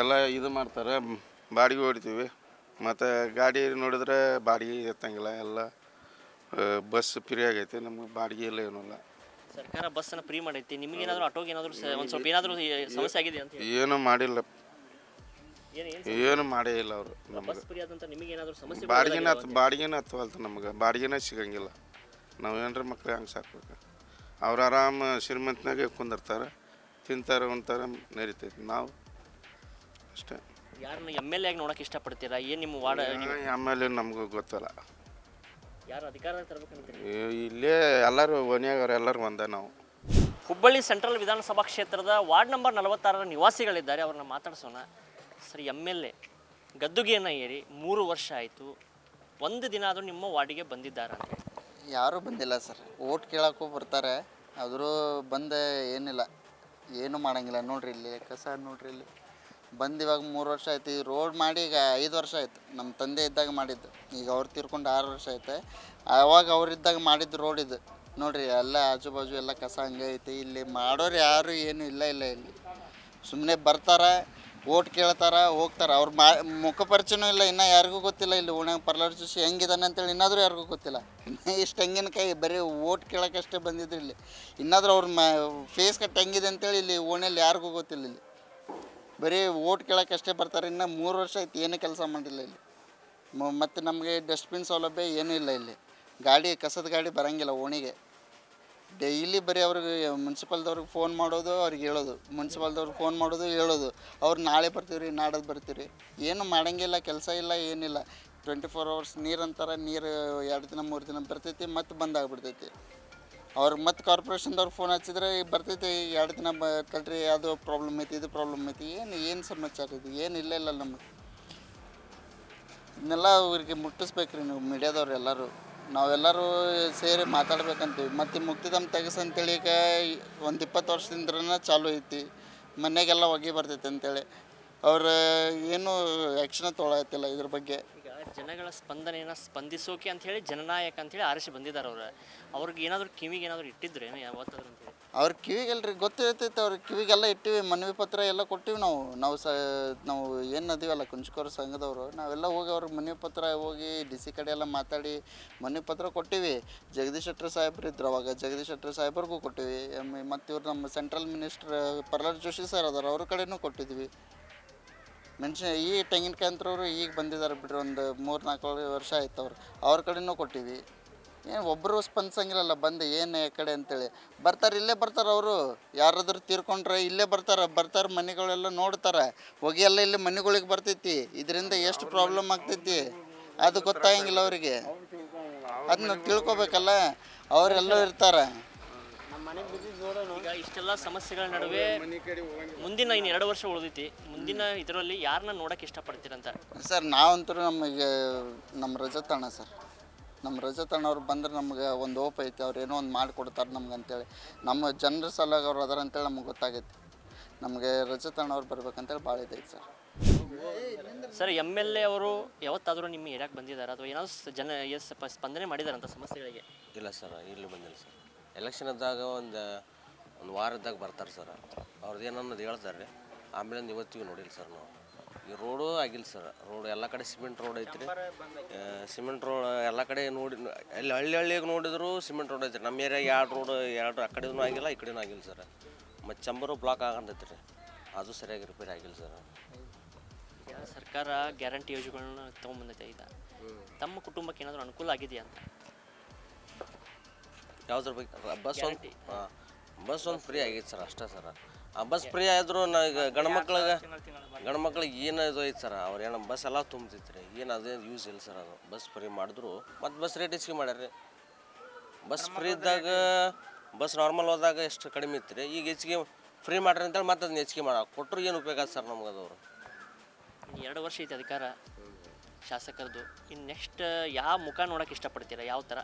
ಎಲ್ಲ ಇದು ಮಾಡ್ತಾರೆ, ಬಾಡಿಗೆ ಹೊಡಿತೀವಿ. ಮತ್ತು ಗಾಡಿ ನೋಡಿದ್ರೆ ಬಾಡಿಗೆ ಎತ್ತಂಗಿಲ್ಲ, ಎಲ್ಲ ಬಸ್ ಫ್ರೀ ಆಗೈತೆ, ನಮ್ಗೆ ಬಾಡಿಗೆ ಇಲ್ಲ ಏನೂ ಇಲ್ಲ. ಸರ್ಕಾರ ಬಸ್ಸನ್ನು ಫ್ರೀ ಮಾಡೈತಿ, ನಿಮಗೇನಾದರೂ ಆಟೋಗೆ ಏನಾದರೂ ಒಂದು ಸ್ವಲ್ಪ ಏನಾದರೂ ಸಮಸ್ಯೆ ಆಗಿದೆ ಅಂತ ಹೇಳಿ? ಏನೂ ಮಾಡಿಲ್ಲ, ಏನು ಏನು ಮಾಡೇ ಇಲ್ಲ ಅವರು ನಮಗೆ. ಬಸ್ ಫ್ರೀ ಆದಂತ ನಿಮಗೇನಾದರೂ ಸಮಸ್ಯೆ ಬಾಡಿಗೆನ ಹತ್ತವಲ್ತು, ನಮ್ಗೆ ಬಾಡಿಗೆನೇ ಸಿಗಂಗಿಲ್ಲ. ನಾವು ಏನಾರ ಮಕ್ಳು ಹಂಗೆ ಸಾಕ್ಬೇಕು. ಅವ್ರು ಆರಾಮ ಶ್ರೀಮಂತನಾಗೆ ಕುಂದಿರ್ತಾರೆ, ತಿಂತಾರೆ, ಉಣ್ತಾರೆ, ನಡೀತೈತಿ. ನಾವು ಅಷ್ಟೇ. ಯಾರನ್ನ MLA ಆಗಿ ನೋಡೋಕೆ ಇಷ್ಟಪಡ್ತೀರಾ? ಏನು ನಿಮ್ಮ ವಾರ್ಡ್ ಆಮೇಲೆ ನಮಗೂ ಗೊತ್ತಲ್ಲ, ಯಾರು ಅಧಿಕಾರ ತರಬೇಕಂತೀರಿ? ಇಲ್ಲೇ ಎಲ್ಲರೂ ಓಣಿಯಾಗವ್ರು, ಎಲ್ಲರೂ ಒಂದೇ ನಾವು. ಹುಬ್ಬಳ್ಳಿ ಸೆಂಟ್ರಲ್ ವಿಧಾನಸಭಾ ಕ್ಷೇತ್ರದ ವಾರ್ಡ್ ನಂಬರ್ 46 ನಿವಾಸಿಗಳಿದ್ದಾರೆ, ಅವ್ರನ್ನ ಮಾತಾಡ್ಸೋಣ. ಸರ್, MLA ಗದ್ದುಗೆಯನ್ನು ಏರಿ 3 ವರ್ಷ ಆಯಿತು, ಒಂದು ದಿನ ಆದರೂ ನಿಮ್ಮ ವಾರ್ಡಿಗೆ ಬಂದಿದ್ದಾರೆ ಅಂತ? ಯಾರೂ ಬಂದಿಲ್ಲ ಸರ್. ಓಟ್ ಕೇಳೋಕ್ಕೂ ಬರ್ತಾರೆ, ಆದರೂ ಬಂದು ಏನಿಲ್ಲ, ಏನೂ ಮಾಡೋಂಗಿಲ್ಲ. ನೋಡ್ರಿ ಇಲ್ಲಿ ಕಸ ನೋಡ್ರಿ, ಇಲ್ಲಿ ಬಂದು ಇವಾಗ 3 ವರ್ಷ ಆಯ್ತು. ಈ ರೋಡ್ ಮಾಡಿ ಈಗ 5 ವರ್ಷ ಆಯ್ತು. ನಮ್ಮ ತಂದೆ ಇದ್ದಾಗ ಮಾಡಿದ್ದು, ಈಗ ಅವ್ರು ತೀರ್ಕೊಂಡು 6 ವರ್ಷ ಆಯ್ತು. ಆವಾಗ ಅವ್ರಿದ್ದಾಗ ಮಾಡಿದ್ದು ರೋಡ್ ಇದು ನೋಡ್ರಿ, ಎಲ್ಲ ಆಜು ಬಾಜು ಎಲ್ಲ ಕಸ ಹಂಗೆ ಐತಿ. ಇಲ್ಲಿ ಮಾಡೋರು ಯಾರು ಏನೂ ಇಲ್ಲ ಇಲ್ಲಿ. ಸುಮ್ಮನೆ ಬರ್ತಾರೆ, ಓಟ್ ಕೇಳ್ತಾರೆ, ಹೋಗ್ತಾರೆ. ಅವ್ರ ಮುಖ ಪರಿಚಯನೂ ಇಲ್ಲ, ಇನ್ನೂ ಯಾರಿಗೂ ಗೊತ್ತಿಲ್ಲ. ಇಲ್ಲಿ ಓಣ್ಯಾಗ ಪ್ರಹ್ಲಾದ್ ಜೋಶಿ ಹೆಂಗಿದಾನೆ ಅಂತೇಳಿ ಇನ್ನಾದರೂ ಯಾರಿಗೂ ಗೊತ್ತಿಲ್ಲ. ಇನ್ನೂ ಇಷ್ಟು ತೆಂಗಿನಕಾಯಿ ಬರೀ ಓಟ್ ಕೇಳೋಕ್ಕಷ್ಟೇ ಬಂದಿದ್ರು ಇಲ್ಲಿ. ಇನ್ನಾದರೂ ಅವ್ರ ಫೇಸ್ ಕಟ್ ಹೆಂಗಿದೆ ಅಂತೇಳಿ ಇಲ್ಲಿ ಓಣ್ಯಲ್ಲಿ ಯಾರಿಗೂ ಗೊತ್ತಿಲ್ಲ. ಇಲ್ಲಿ ಬರೀ ಓಟ್ ಕೇಳೋಕ್ಕಷ್ಟೇ ಬರ್ತಾರೆ. ಇನ್ನು 3 ವರ್ಷ ಆಯ್ತು, ಏನೂ ಕೆಲಸ ಮಾಡಿಲ್ಲ ಇಲ್ಲಿ. ಮತ್ತು ನಮಗೆ ಡಸ್ಟ್ಬಿನ್ ಸೌಲಭ್ಯ ಏನೂ ಇಲ್ಲ ಇಲ್ಲಿ. ಗಾಡಿ ಕಸದ ಗಾಡಿ ಬರೋಂಗಿಲ್ಲ ಓಣಿಗೆ. ಡೈಲಿ ಬರೀ ಅವ್ರಿಗೆ ಮುನ್ಸಿಪಲ್ದವ್ರಿಗೆ ಫೋನ್ ಮಾಡೋದು, ಅವ್ರಿಗೆ ಹೇಳೋದು, ಮುನ್ಸಿಪಲ್ದವ್ರಿಗೆ ಫೋನ್ ಮಾಡೋದು, ಹೇಳೋದು. ಅವ್ರು ನಾಳೆ ಬರ್ತೀವಿ, ನಾಡೋದು ಬರ್ತೀವಿ. ಏನು ಮಾಡೋಂಗಿಲ್ಲ, ಕೆಲಸ ಇಲ್ಲ, ಏನಿಲ್ಲ. 24 hours ನೀರು ಅಂತಾರೆ, ನೀರು 2 ದಿನ 3 ದಿನ ಬರ್ತೈತಿ, ಮತ್ತು ಬಂದಾಗ್ಬಿಡ್ತೈತಿ. ಅವ್ರಿಗೆ ಮತ್ತು ಕಾರ್ಪೊರೇಷನ್ದವ್ರು ಫೋನ್ ಹಚ್ಚಿದ್ರೆ ಬರ್ತೈತಿ, 2 ದಿನ ತಡ್ರಿ, ಅದು ಪ್ರಾಬ್ಲಮ್ ಐತಿ, ಇದು ಪ್ರಾಬ್ಲಮ್ ಐತಿ. ಏನು ಸಮಾಚಾರ ಇದು? ಏನು ಇಲ್ಲ ನಮಗೆ. ಇದನ್ನೆಲ್ಲ ಅವ್ರಿಗೆ ಮುಟ್ಟಿಸ್ಬೇಕ್ರಿ ನೀವು ಮೀಡಿಯಾದವ್ರು ಎಲ್ಲರೂ. ನಾವೆಲ್ಲರೂ ಸೇರಿ ಮಾತಾಡ್ಬೇಕಂತೀವಿ. ಮತ್ತು ಮುಕ್ತಿಧಾಮ ತೆಗೆಸಂತೇಳಿ ಈಗ ಒಂದು 20 ವರ್ಷದಿಂದ್ರನ ಚಾಲು ಐತಿ. ಮನೆಗೆಲ್ಲ ಹೊಗೆ ಬರ್ತೈತೆ ಅಂತೇಳಿ ಅವ್ರು ಏನೂ ಆ್ಯಕ್ಷನ್ ತೊಗೊಳತ್ತಿಲ್ಲ ಇದ್ರ ಬಗ್ಗೆ. ಈಗ ಜನಗಳ ಸ್ಪಂದನೆಯನ್ನು ಸ್ಪಂದಿಸೋಕೆ ಅಂಥೇಳಿ ಜನನಾಯಕ ಅಂಥೇಳಿ ಆರಿಸಿ ಬಂದಿದ್ದಾರೆ ಅವ್ರಿಗೆ ಏನಾದರೂ ಕಿವಿಗೆ ಏನಾದರೂ ಇಟ್ಟಿದ್ರು ಏನು ಯಾವತ್ತಾದ್ರು ಅಂತೇಳಿ? ಅವ್ರ ಕಿವಿಗೆಲ್ರಿ ಗೊತ್ತಿರ್ತೈತೆ, ಅವ್ರ ಕಿವಿಗೆಲ್ಲ ಇಟ್ಟಿವಿ, ಮನವಿ ಪತ್ರ ಎಲ್ಲ ಕೊಟ್ಟಿವಿ ನಾವು ಏನು ಅದೀವಲ್ಲ ಕುಂಚಕೋರ ಸಂಘದವರು, ನಾವೆಲ್ಲ ಹೋಗಿ ಅವ್ರಿಗೆ ಮನವಿ ಪತ್ರ ಹೋಗಿ DC ಕಡೆ ಎಲ್ಲ ಮಾತಾಡಿ ಮನವಿ ಪತ್ರ ಕೊಟ್ಟಿವಿ. ಜಗದೀಶ್ ಶೆಟ್ಟರ್ ಸಾಹೇಬ್ರು ಇದ್ರು ಅವಾಗ, ಜಗದೀಶ್ ಶೆಟ್ಟರ್ ಸಾಹೇಬ್ರಿಗೂ ಕೊಟ್ಟಿವಿ. ಮತ್ತು ಇವ್ರು ನಮ್ಮ central minister Prahlad Joshi sir ಅದಾರ, ಅವ್ರ ಕಡೆನೂ ಕೊಟ್ಟಿದ್ವಿ. ಈ ತೆಂಗಿನಕಾಯಿ ಅಂತವ್ರು ಈಗ ಬಂದಿದ್ದಾರೆ ಬಿಡ್ರಿ, ಒಂದು 3-4 ವರ್ಷ ಆಯ್ತು. ಅವ್ರ ಕಡೆನೂ ಕೊಟ್ಟಿವಿ. ಏನು ಒಬ್ಬರು ಸ್ಪಂದಿಸಂಗಿಲ್ಲಲ್ಲ ಬಂದು ಏನು ಕಡೆ ಅಂತೇಳಿ ಬರ್ತಾರೆ. ಇಲ್ಲೇ ಬರ್ತಾರೆ ಅವರು, ಯಾರಾದ್ರೂ ತೀರ್ಕೊಂಡ್ರೆ ಇಲ್ಲೇ ಬರ್ತಾರೆ ಮನೆಗಳೆಲ್ಲ ನೋಡ್ತಾರೆ. ಹೊಗೆ ಎಲ್ಲ ಇಲ್ಲಿ ಮನೆಗಳಿಗೆ ಬರ್ತೈತಿ. ಇದರಿಂದ ಎಷ್ಟು ಪ್ರಾಬ್ಲಮ್ ಆಗ್ತೈತಿ ಅದು ಗೊತ್ತಾಗಂಗಿಲ್ಲ ಅವರಿಗೆ. ಅದನ್ನ ತಿಳ್ಕೊಬೇಕಲ್ಲ, ಅವರೆಲ್ಲ ಇರ್ತಾರೆ. ಈಗ ಇಷ್ಟೆಲ್ಲ ಸಮಸ್ಯೆಗಳ ನಡುವೆ ಮುಂದಿನ ಇನ್ನು 2 ವರ್ಷ ಉಳಿದೈತಿ, ಮುಂದಿನ ಇದರಲ್ಲಿ ಯಾರನ್ನ ನೋಡೋಕೆ ಇಷ್ಟಪಡ್ತೀರಂತ? ಸರ್ ನಾವಂತೂ ನಮ್ಮ ರಜತಣ್ಣ ಸರ್, ನಮ್ಮ ರಜತಣ್ಣ ಅವ್ರು ಬಂದ್ರೆ ನಮ್ಗೆ ಒಂದು ಹೋಪ್ ಐತಿ. ಅವ್ರು ಏನೋ ಒಂದು ಮಾಡಿಕೊಡ್ತಾರೆ ನಮ್ಗೆ ಅಂತೇಳಿ. ನಮ್ಮ ಜನರ ಸಲುವಾಗಿ ಅವ್ರು ಅದಾರ ಅಂತೇಳಿ ನಮ್ಗೆ ಗೊತ್ತಾಗೈತಿ. ನಮಗೆ ರಜತಣ್ಣ ಅವ್ರು ಬರ್ಬೇಕಂತೇಳಿ ಭಾಳ ಇದೈತೆ ಸರ್. ಸರ್, MLA ಅವರು ಯಾವತ್ತಾದರೂ ನಿಮ್ಮ ಏರಿಯಾಗೆ ಬಂದಿದ್ದಾರೆ ಅಥವಾ ಏನಾದರೂ ಸ್ಪಂದನೆ ಮಾಡಿದಾರಂತ ಸಮಸ್ಯೆಗಳಿಗೆ? ಇಲ್ಲ ಸರ್, ಇಲ್ಲಿ ಬಂದಿಲ್ಲ ಸರ್. ಎಲೆಕ್ಷನ್ ಇದ್ದಾಗ ಒಂದು ವಾರದಾಗ ಬರ್ತಾರೆ ಸರ್, ಅವ್ರದ್ದು ಏನನ್ನೋದು ಹೇಳ್ತಾರೆ. ಆಮೇಲೆ ಇವತ್ತಿಗೂ ನೋಡಿಲ್ಲ ಸರ್ ನಾವು. ಈ ರೋಡು ಆಗಿಲ್ಲ ಸರ್. ರೋಡ್ ಎಲ್ಲ ಕಡೆ ಸಿಮೆಂಟ್ ರೋಡ್ ಐತ್ರಿ. ಸಿಮೆಂಟ್ ರೋಡ್ ಎಲ್ಲ ಕಡೆ ನೋಡಿ, ಎಲ್ಲಿ ಹಳ್ಳಿಗೆ ನೋಡಿದ್ರು ಸಿಮೆಂಟ್ ರೋಡ್ ಐತ್ರಿ. ನಮ್ಮ ಏರಿಯಾಗ 2 ರೋಡ್ ಆ ಕಡೆನೂ ಆಗಿಲ್ಲ, ಈ ಕಡೆನೂ ಆಗಿಲ್ಲ ಸರ್. ಮತ್ತು ಚಂಬರು ಬ್ಲಾಕ್ ಆಗಂತೈತಿ ರೀ, ಅದು ಸರಿಯಾಗಿ ರಿಪೇರಿ ಆಗಿಲ್ಲ ಸರ್. ಸರ್ಕಾರ ಗ್ಯಾರಂಟಿ ಯೋಜನೆಗಳನ್ನ ತೊಗೊಂಬಂದೈತೆ. ಈಗ ತಮ್ಮ ಕುಟುಂಬಕ್ಕೆ ಏನಾದರೂ ಅನುಕೂಲ ಆಗಿದೆಯಾ ಅಂತ? ಯಾವುದ್ರ ಬಗ್ಗೆ? ಬಸ್ ಒಂದು ಫ್ರೀ ಆಗೈತೆ ಸರ್, ಅಷ್ಟೇ ಸರ್. ಆ ಬಸ್ ಫ್ರೀ ಆದರೂ ಈಗ ಗಂಡ್ಮಕ್ಳಿಗೆ ಏನು ಇದು ಐತೆ ಸರ್, ಅವ್ರು ಏನೋ ಬಸ್ ಎಲ್ಲ ತುಂಬ್ತೈತೆ ರೀ. ಏನು ಅದೇನು ಯೂಸ್ ಇಲ್ಲ ಸರ್. ಅದು ಬಸ್ ಫ್ರೀ ಮಾಡಿದ್ರು ಮತ್ತು ಬಸ್ ರೇಟ್ ಹೆಚ್ಚಿಗೆ ಮಾಡ್ಯಾರ. ಬಸ್ ಫ್ರೀ ಇದ್ದಾಗ ಬಸ್ ನಾರ್ಮಲ್ ಹೋದಾಗ ಎಷ್ಟು ಕಡಿಮೆ ಇತ್ತು ರೀ, ಈಗ ಹೆಚ್ಚಿಗೆ ಫ್ರೀ ಮಾಡ್ರಿ ಅಂತೇಳಿ ಮತ್ತೆ ಅದನ್ನ ಹೆಚ್ಚಿಗೆ ಕೊಟ್ಟರು ಏನು ಉಪಯೋಗ ಸರ್ ನಮ್ಗೆ ಅದವರು. 2 ವರ್ಷ ಐತೆ ಅಧಿಕಾರ ಶಾಸಕರದು. ಇನ್ನು ನೆಕ್ಸ್ಟ್ ಯಾವ ಮುಖ ನೋಡೋಕೆ ಇಷ್ಟಪಡ್ತೀರಾ? ಯಾವ ಥರ?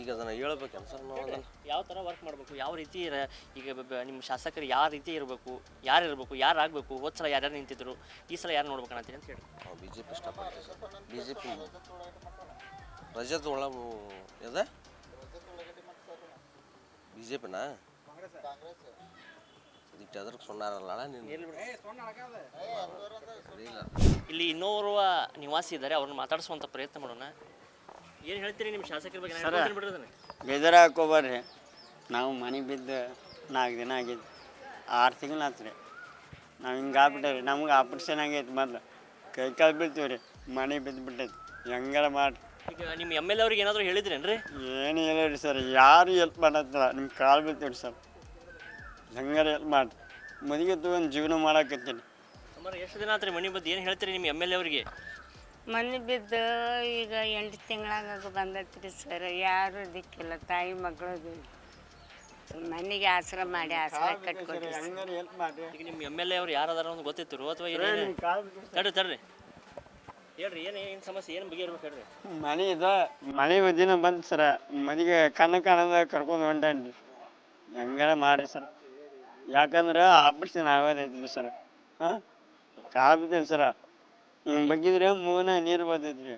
ಈಗ ಅದನ್ನು ಹೇಳ್ಬೇಕೇನು ಸರ್ ನಾವು? ಅದನ್ನು ಯಾವ ಥರ ವರ್ಕ್ ಮಾಡಬೇಕು, ಯಾವ ರೀತಿ ಈಗ ನಿಮ್ಮ ಶಾಸಕರು ಯಾವ ರೀತಿ ಇರಬೇಕು, ಯಾರು ಆಗಬೇಕು? ಹೋದ ಸಲ ಯಾರ್ಯಾರು ನಿಂತಿದ್ರು, ಈ ಸಲ ಯಾರು ನೋಡ್ಬೇಕಂತೀರಿ ಅಂತ ಹೇಳಿ? ನಾವು BJP ಇಷ್ಟಪಡ್ತೀವಿ ಸರ್. BJP ರಜತ್ ಒಳಗೆ BJPನಾ? ಇಟ್ಟು ಅದ್ರಿಗೆ ಸುಣ್ಣಾರಲ್ಲ ನೀನು ಇಲ್ಲಿ ಇನ್ನೋರ್ವ ನಿವಾಸಿ ಇದ್ದಾರೆ, ಅವ್ರನ್ನ ಮಾತಾಡಿಸುವಂಥ ಪ್ರಯತ್ನ ಮಾಡೋಣ. ಏನು ಹೇಳ್ತೀರಿ ನಿಮ್ಮ ಶಾಸಕರ ಬಗ್ಗೆ? ನಾನು ಹೇಳ್ತೀನಿ ಬಿಡ್ರಿ ಅದನ್ನ. ಬೇಜಾರು ಹಾಕೋಬಾರ್ರಿ. ನಾವು ಮನೆ ಬಿದ್ದು 4 ದಿನ ಆಗಿದ್ದು, 6 ತಿಂಗಳು ಆತು ರೀ. ನಾವು ಹಿಂಗೆ ಆಗ್ಬಿಟ್ಟೇವ್ರಿ. ನಮ್ಗೆ ಆಪ್ರೇಷನ್ ಆಗೈತೆ, ಮೊದಲು ಕೈ ಕಾಲು ಬೀಳ್ತೀವಿ ರೀ, ಮನೆ ಬಿದ್ದು ಬಿಟ್ಟೈತಿ. ಹೆಂಗಾರ ಮಾಡಿ ಈಗ ನಿಮ್ಮ ಎಮ್ ಎಲ್ ಎ ಅವ್ರಿಗೆ ಏನಾದರೂ ಹೇಳಿದ್ರೇನ್ರಿ? ಏನು ಹೇಳಿರಿ ಸರ್, ಯಾರು ಹೆಲ್ಪ್ ಮಾಡತ್ತಿಲ್ಲ. ನಿಮ್ಮ ಕಾಲು ಬೀಳ್ತೀವಿ ಸರ್, ಹೆಂಗಾರ ಹೆಲ್ಪ್ ಮಾಡಿ ಮದುವೆ ತೊಗೊಂಡು ಜೀವನ ಮಾಡಾಕತ್ತೀನಿ. ಸುಮಾರು ಎಷ್ಟು ದಿನ ಆತ್ರಿ ಮನೆ ಬದ್ದು? ಏನು ಹೇಳ್ತೀರಿ ನಿಮ್ಮ ಎಮ್ ಎಲ್ ಎ ಅವ್ರಿಗೆ? ಮನೆ ಬಿದ್ದು ಈಗ 8 ತಿಂಗಳಾಗ ಬಂದೈತ್ರಿ ಸರ್. ಯಾರು ದಿಕ್ಕಿಲ್ಲ, ತಾಯಿ ಮಗಳದು ಮನೆಗೆ ಆಸರ ಮಾಡಿ ಆಸರ ಕಟ್ಕೊಡ್ರಿ. ಈಗ ನಿಮ್ಮ ಎಮ್ ಎಲ್ ಎ ಅವ್ರು ಯಾರು ಅದಾರ ಅಂತ ಗೊತ್ತಿತ್ತು ಅಥವಾ ಏನೇನು? ತಡ್ರಿ ಹೇಳ್ರಿ, ಏನು ಸಮಸ್ಯೆ, ಏನು ಬಗೆಹರ್ಬೇಕು ಹೇಳ್ರಿ. ಮನೆ ಇದೆ, ಮನೆ ದಿನ ಬಂದು ಸರ ಮನೆಗೆ ಕನ್ನದ ಕರ್ಕೊಂಡು ಹೊಂಟೇನ್ರಿ. ಹೆಂಗಾರ ಮಾಡಿ ಸರ್, ಯಾಕಂದ್ರೆ ಆಪ್ರೇಷನ್ ಆಗೋದೈತ್ರಿ ಸರ್. ಹಾಂ, ಕಾಲು ಬಿದ್ದೇನೆ ಸರ. ಹಿಂಗೆ ಬಗ್ಗಿದ್ರೆ ಮೂಗನ ನೀರು ಬರ್ತೈತ್ರಿ.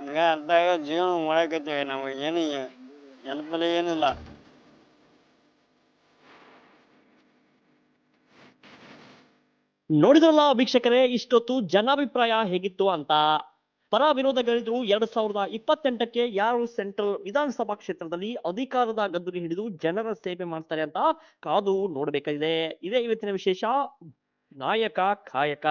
ಹಂಗೆ ಅಂದಾಗ ಜೀವನ ಮಾಡಕತ್ತೀವಿ. ನಮಗೆ ಏನು ಹೆಲ್ಪಲ್ಲ, ಏನಿಲ್ಲ. ನೋಡಿದ್ರಲ್ಲ ವೀಕ್ಷಕರೇ, ಇಷ್ಟೊತ್ತು ಜನಾಭಿಪ್ರಾಯ ಹೇಗಿತ್ತು ಅಂತ. ಪರ ವಿರೋಧಗಳಿದ್ರು. 2028ಕ್ಕೆ ಯಾರು ಸೆಂಟ್ರಲ್ ವಿಧಾನಸಭಾ ಕ್ಷೇತ್ರದಲ್ಲಿ ಅಧಿಕಾರದ ಗದ್ದುಗೆ ಹಿಡಿದು ಜನರ ಸೇವೆ ಮಾಡ್ತಾರೆ ಅಂತ ಕಾದು ನೋಡಬೇಕಾಗಿದೆ. ಇದೇ ಇವತ್ತಿನ ವಿಶೇಷ. ನಾಯಕ ಕಾಯಕ.